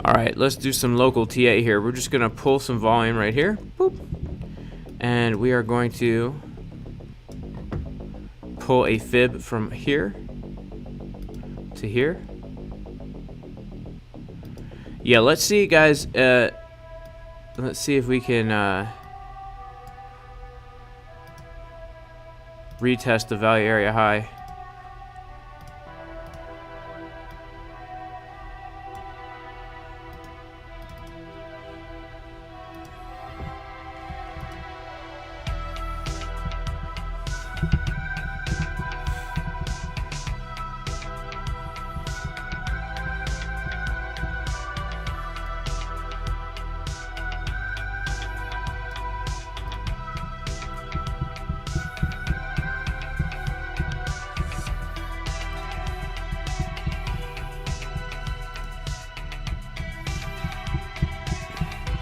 Alright, let's do some local TA here. We're just going to pull some volume right here. Boop. And we are going to pull a fib from here to here. Yeah, let's see, guys. Let's see if we can retest the value area high.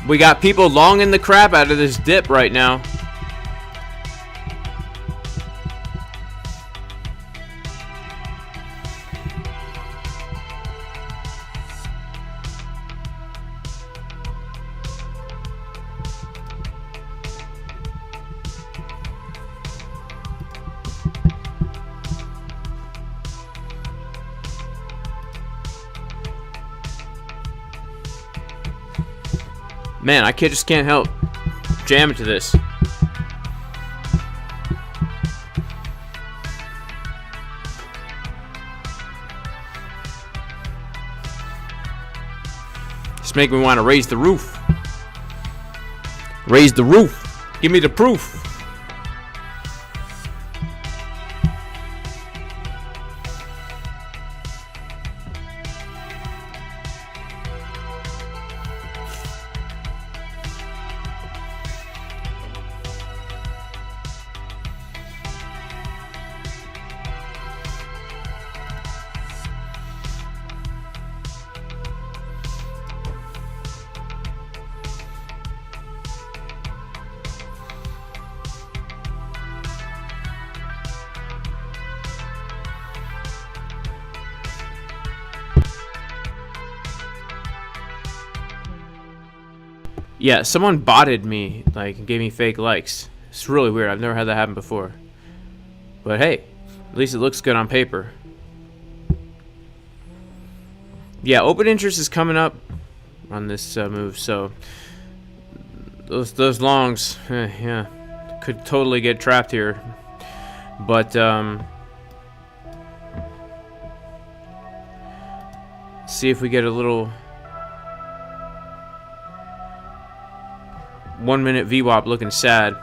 We got people longing the crap out of this dip right now. Man, I just can't help jamming to this. Just make me want to raise the roof. Raise the roof. Give me the proof. Yeah, someone botted me, like, and gave me fake likes. It's really weird. I've never had that happen before. But hey, at least it looks good on paper. Yeah, open interest is coming up on this move, so those longs, yeah, could totally get trapped here. But see if we get a little 1 minute VWAP looking sad.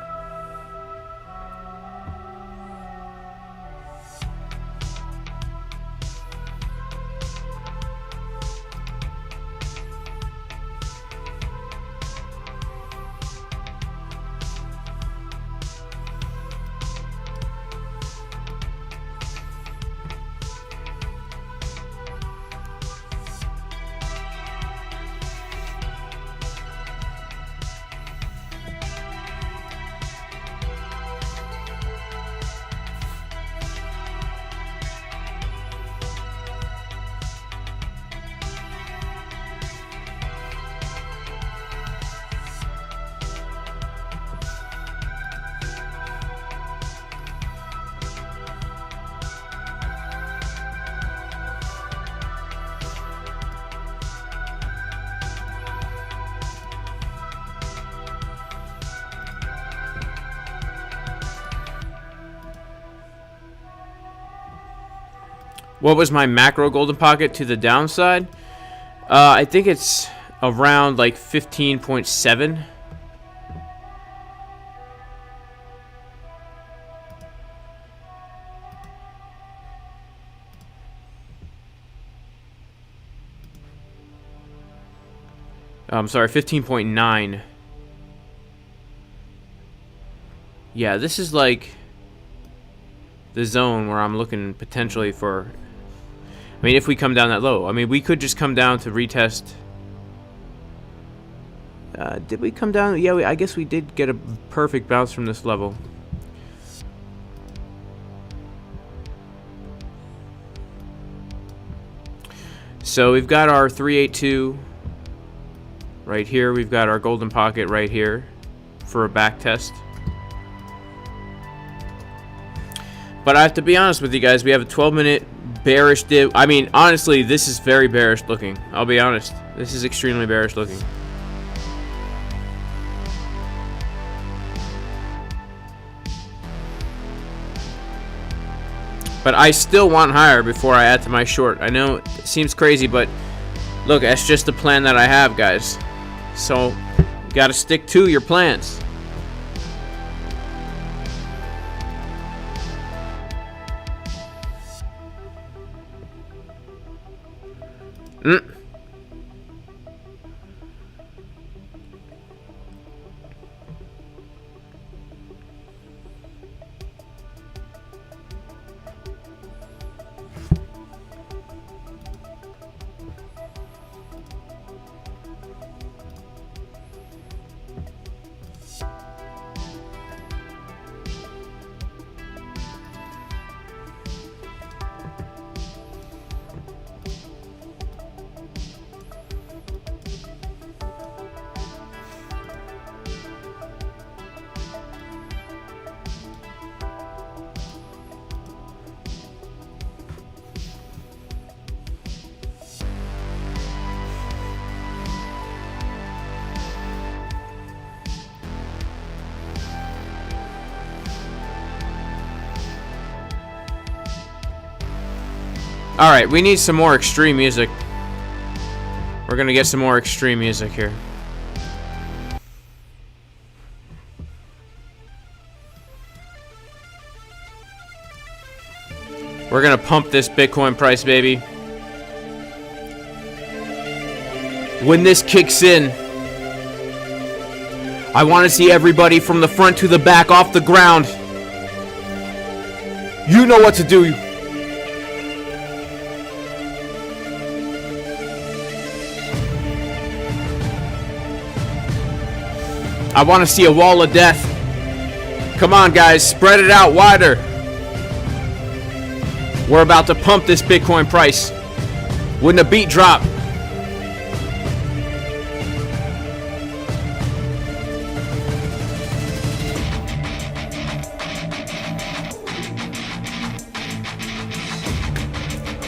What was my macro golden pocket to the downside? I think it's around like 15.7. I'm sorry, 15.9. Yeah, this is like the zone where I'm looking potentially for. I mean, if we come down that low, I mean, we could just come down to retest. Did we come down? Yeah, I guess we did get a perfect bounce from this level. So we've got our 382 Right here, we've got our golden pocket right here for a back test. But I have to be honest with you guys, we have a 12-minute bearish dip. I mean, honestly, this is very bearish looking. I'll be honest. This is extremely bearish looking. But I still want higher before I add to my short. I know it seems crazy, but look, that's just the plan that I have, guys. So, you gotta stick to your plans. Alright, we need some more extreme music. We're gonna get some more extreme music here. We're gonna pump this Bitcoin price, baby. When this kicks in, I want to see everybody from the front to the back off the ground. You know what to do. I want to see a wall of death. Come on, guys. Spread it out wider. We're about to pump this Bitcoin price. When the beat drop.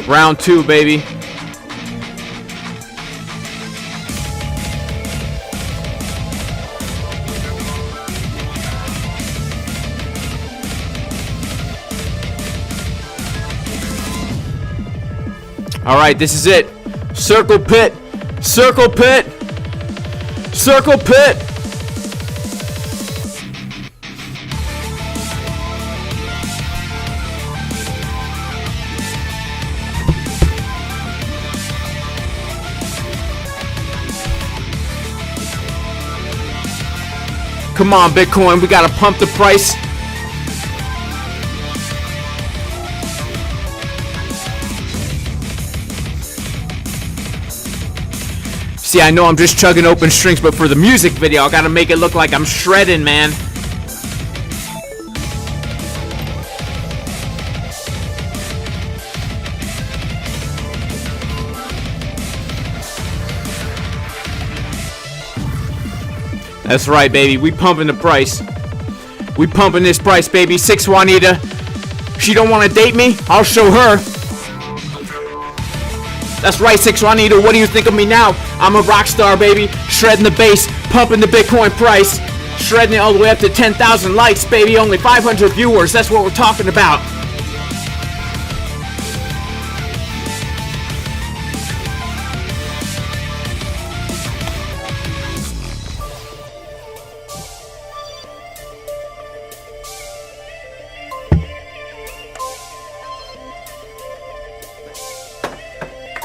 Round 2, baby. All right, this is it. Circle pit. Circle pit. Circle pit. Come on, Bitcoin. We got to pump the price. See, I know I'm just chugging open strings, but for the music video, I gotta make it look like I'm shredding, man. That's right, baby. We pumping the price. We pumping this price, baby. 6 Juanita. She don't want to date me? I'll show her. That's right, 6 Juanita. What do you think of me now? I'm a rock star, baby. Shredding the bass, pumping the Bitcoin price. Shredding it all the way up to 10,000 likes, baby. Only 500 viewers. That's what we're talking about.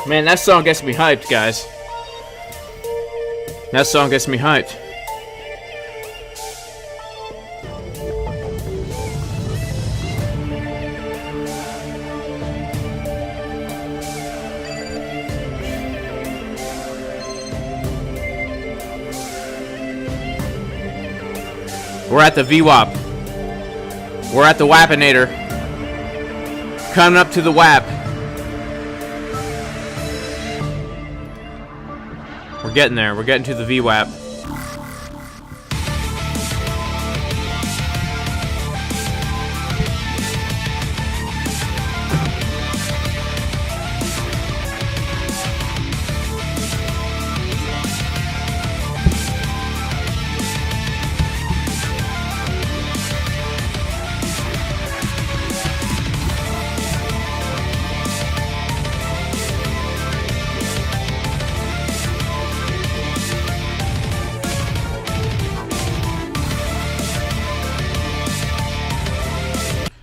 Man, that song gets me hyped, guys. That song gets me hyped. We're at the VWAP. We're at the Wapinator. Coming up to the WAP. We're getting there. We're getting to the VWAP.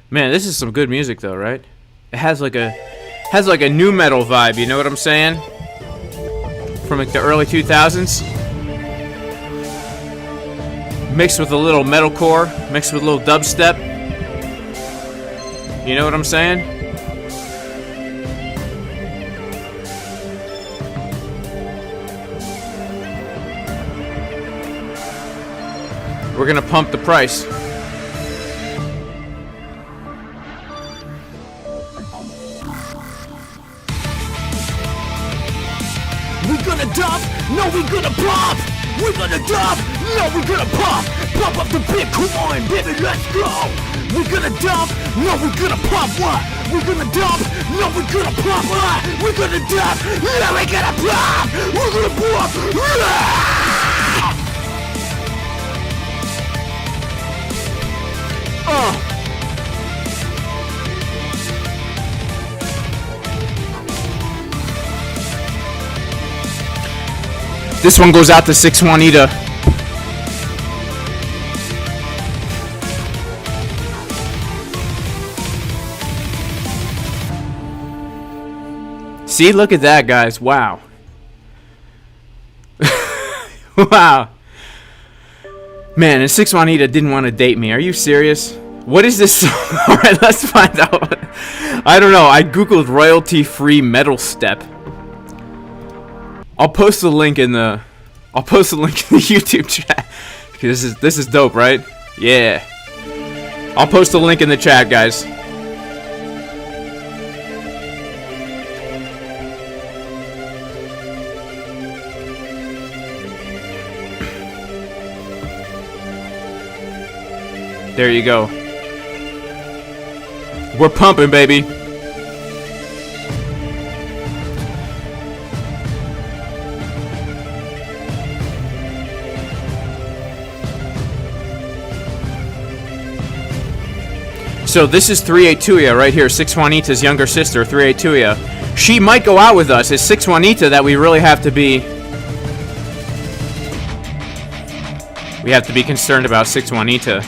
Man, this is some good music though, right? It has like a new metal vibe, you know what I'm saying? From like the early 2000s. Mixed with a little metalcore, mixed with a little dubstep. You know what I'm saying? We're gonna pump the price. We're gonna dump, no we're gonna pump. We're gonna dump, no we're gonna pump. Pump up the Bitcoin, baby, let's go. We're gonna dump, no we're gonna pump what? We're gonna dump, no we're gonna pump what? We're gonna dump, no we're gonna pump. We're gonna pump. This one goes out to 6 Juanita. See, look at that, guys. Wow. Wow. Man, and 6 Juanita didn't want to date me. Are you serious? What is this song? Alright, let's find out. I don't know. I googled royalty-free metal step. I'll post the link in the YouTube chat. This is dope, right? Yeah. I'll post the link in the chat, guys. There you go. We're pumping, baby. So this is 382ya right here, 6 Juanita's younger sister, 382ya. She might go out with us. It's 6 Juanita that we really have to be... We have to be concerned about 6 Juanita.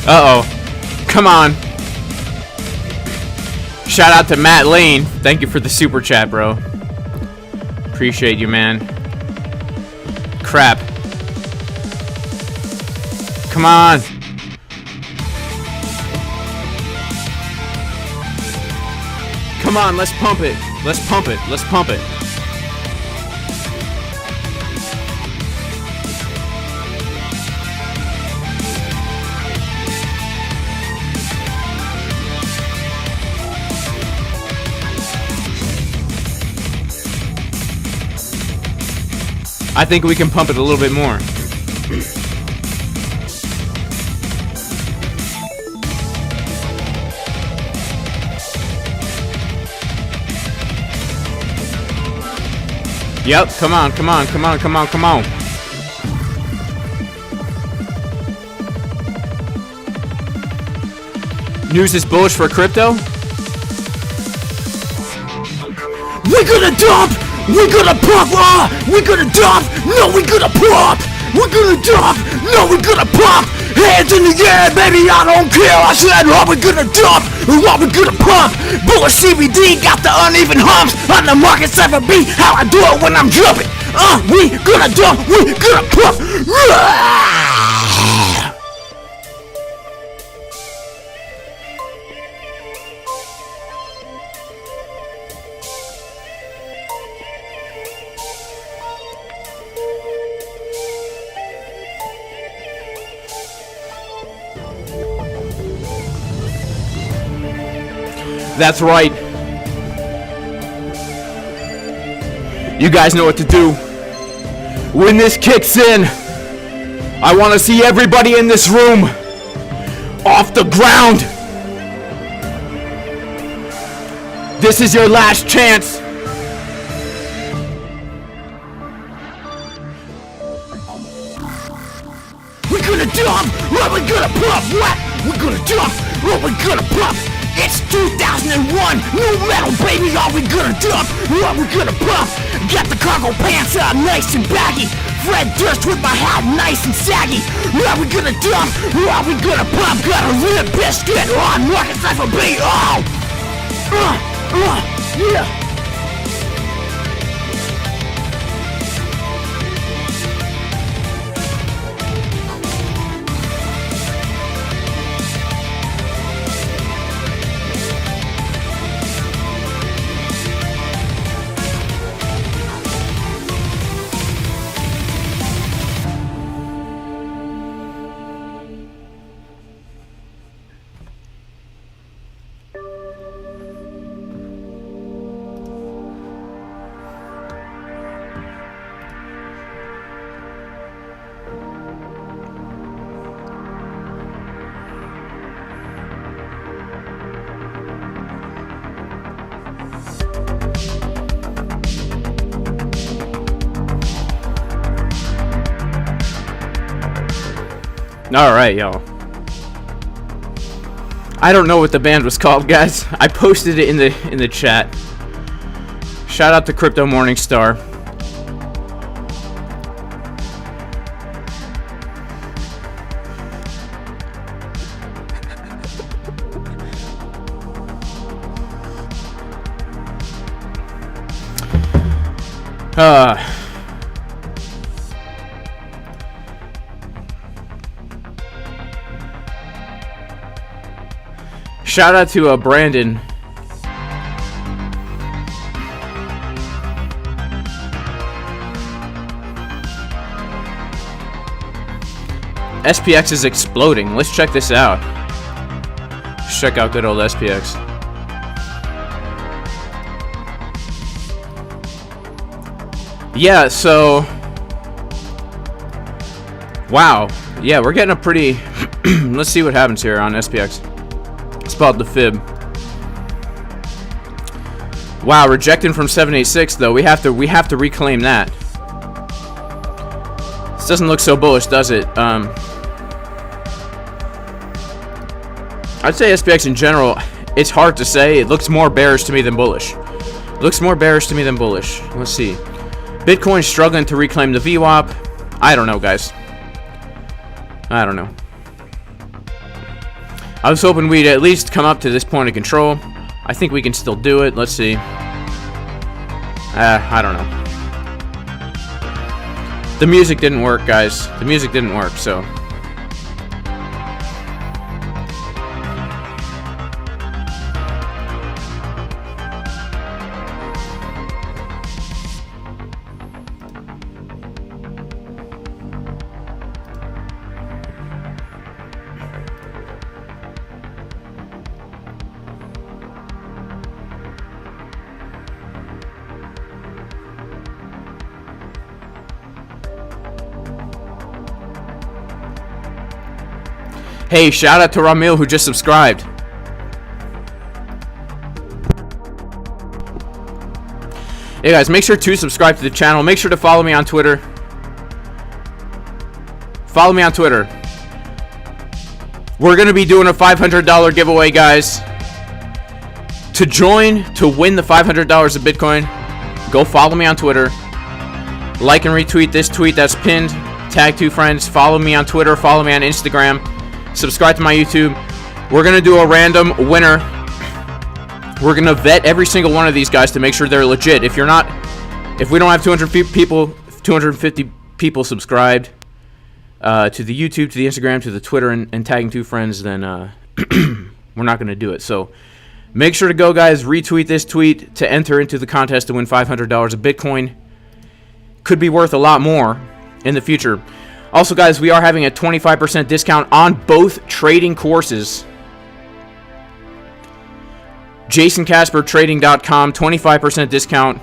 Uh-oh. Come on. Shout out to Matt Lane. Thank you for the super chat, bro. Appreciate you, man. Crap. Come on. Come on, let's pump it. Let's pump it. Let's pump it. I think we can pump it a little bit more. Yep, come on, come on, come on, come on, come on. News is bullish for crypto? We're gonna dump! We're gonna pump! We're gonna dump! No, we're gonna pump! We're gonna dump! No, we're gonna pump! Hands in the air, baby, I don't care! I said, we're gonna dump! We're gonna pump! Bullish CBD got the uneven humps on the market 7B. How I do it when I'm jumping! We gonna dump! We gonna pump! That's right. You guys know what to do. When this kicks in, I want to see everybody in this room off the ground. This is your last chance. We're gonna dump, what we gonna pump, what? We're gonna dump, what we gonna pump. It's 2001, new metal baby, all we gonna dump, what we gonna pump. Got the cargo pants up, nice and baggy. Fred Durst with my hat nice and saggy. What we gonna dump, what we gonna pump. Got a Limp Bizkit on, Marcus Cypher B, oh! Yeah! Alright, y'all. I don't know what the band was called, guys. I posted it in the chat. Shout out to Crypto Morningstar. Shout out to Brandon. SPX is exploding. Let's check this out. Let's check out good old SPX. Yeah, so... Wow. Yeah, we're getting a pretty... Let's see what happens here on SPX. Spelled the fib. Wow, rejecting from 786 though. We have to reclaim that. This doesn't look so bullish, does it? I'd say SPX in general, it's hard to say. It looks more bearish to me than bullish. Looks more bearish to me than bullish. Let's see. Bitcoin struggling to reclaim the VWAP. I don't know, guys. I don't know. I was hoping we'd at least come up to this point of control. I think we can still do it. Let's see. I don't know. The music didn't work, guys. The music didn't work, so... Hey, shout out to Ramil who just subscribed. Hey guys, make sure to subscribe to the channel. Make sure to follow me on Twitter. Follow me on Twitter. We're going to be doing a $500 giveaway, guys. To join, to win the $500 of Bitcoin, go follow me on Twitter. Like and retweet this tweet that's pinned. Tag 2 friends. Follow me on Twitter. Follow me on Instagram. Subscribe to my YouTube. We're going to do a random winner. We're going to vet every single one of these guys to make sure they're legit. If we don't have 250 people subscribed to the YouTube, to the Instagram, to the Twitter, and tagging 2 friends, then we're not going to do it. So make sure to go, guys, retweet this tweet to enter into the contest to win $500 of Bitcoin. Could be worth a lot more in the future. Also, guys, we are having a 25% discount on both trading courses. JasonCasperTrading.com, 25% discount.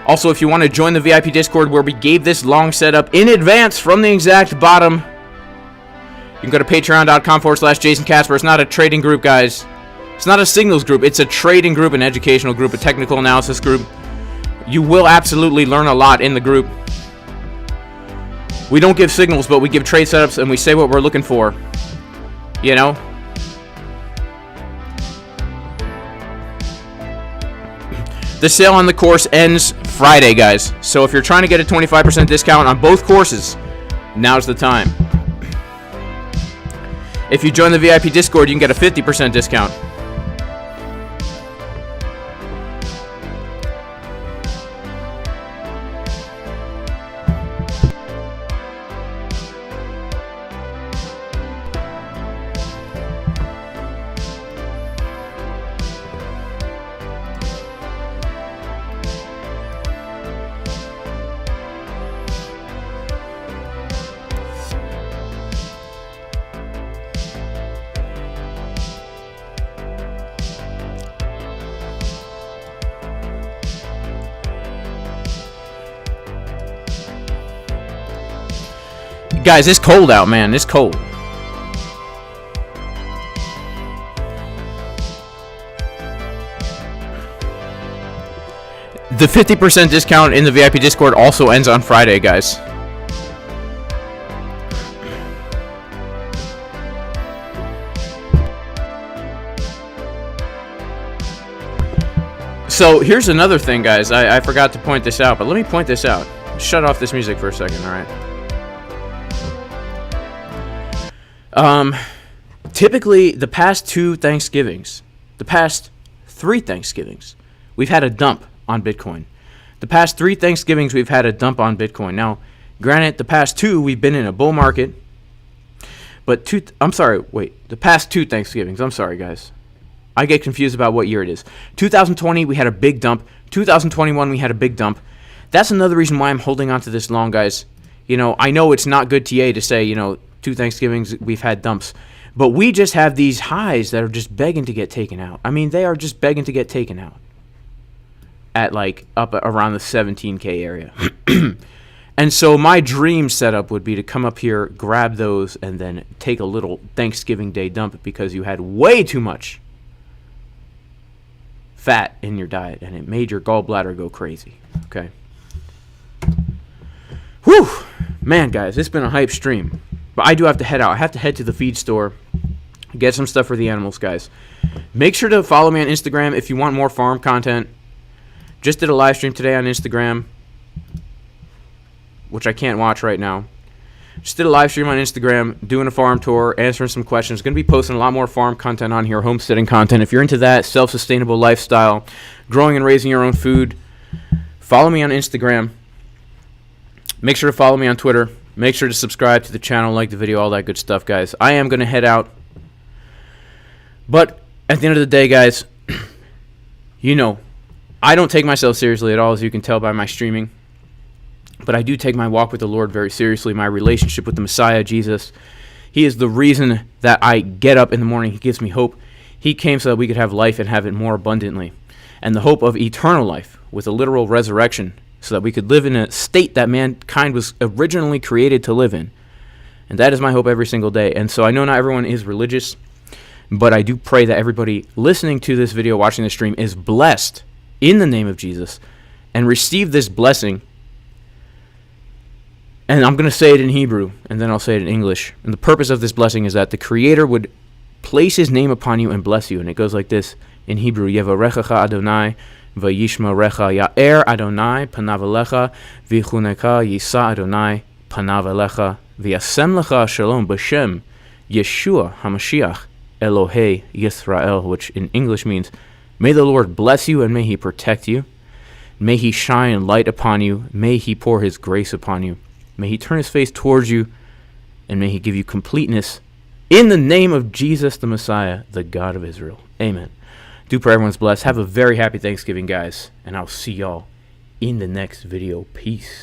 Also, if you want to join the VIP Discord where we gave this long setup in advance from the exact bottom, you can go to patreon.com/JasonCasper. It's not a trading group, guys. It's not a signals group. It's a trading group, an educational group, a technical analysis group. You will absolutely learn a lot in the group. We don't give signals, but we give trade setups, and we say what we're looking for. You know? The sale on the course ends Friday, guys. So if you're trying to get a 25% discount on both courses, now's the time. If you join the VIP Discord, you can get a 50% discount. Guys, it's cold out, man. It's cold. The 50% discount in the VIP Discord also ends on Friday, guys. So here's another thing, guys. I forgot to point this out, but let me point this out. Shut off this music for a second, all right? Typically, the past 2 Thanksgivings, the past 3 Thanksgivings, we've had a dump on Bitcoin. The past 3 Thanksgivings, we've had a dump on Bitcoin. Now, granted, the past 2, we've been in a bull market, but the past 2 Thanksgivings, I'm sorry, guys. I get confused about what year it is. 2020, we had a big dump. 2021, we had a big dump. That's another reason why I'm holding on to this long, guys. You know, I know it's not good TA to say, you know, 2 Thanksgivings, we've had dumps. But we just have these highs that are just begging to get taken out. I mean, they are just begging to get taken out. At like up around the 17K area. And so my dream setup would be to come up here, grab those, and then take a little Thanksgiving Day dump because you had way too much fat in your diet and it made your gallbladder go crazy. Okay. Whew. Man, guys, it's been a hype stream. But I do have to head out. I have to head to the feed store, get some stuff for the animals, guys. Make sure to follow me on Instagram if you want more farm content. Just did a live stream today on Instagram, which I can't watch right now. Just did a live stream on Instagram, doing a farm tour, answering some questions. Going to be posting a lot more farm content on here, homesteading content. If you're into that, self-sustainable lifestyle, growing and raising your own food, follow me on Instagram. Make sure to follow me on Twitter. Make sure to subscribe to the channel, like the video, all that good stuff, guys. I am going to head out. But at the end of the day, guys, you know, I don't take myself seriously at all, as you can tell by my streaming. But I do take my walk with the Lord very seriously, my relationship with the Messiah, Jesus. He is the reason that I get up in the morning. He gives me hope. He came so that we could have life and have it more abundantly. And the hope of eternal life with a literal resurrection, so that we could live in a state that mankind was originally created to live in. And that is my hope every single day. And so I know not everyone is religious, but I do pray that everybody listening to this video, watching this stream, is blessed in the name of Jesus and receive this blessing. And I'm going to say it in Hebrew, and then I'll say it in English. And the purpose of this blessing is that the Creator would place His name upon you and bless you. And it goes like this in Hebrew: Yevarechecha Adonai vayishmerecha, Ya'er Adonai panav elecha v'chuneka yisa Adonai panav elecha v'yasem lecha shalom b'shem Yeshua HaMashiach Elohei Yisrael, which in English means, may the Lord bless you and may He protect you. May He shine light upon you. May He pour His grace upon you. May He turn His face towards you, and may He give you completeness in the name of Jesus the Messiah, the God of Israel. Amen. Do pray everyone's blessed. Have a very happy Thanksgiving, guys, and I'll see y'all in the next video. Peace.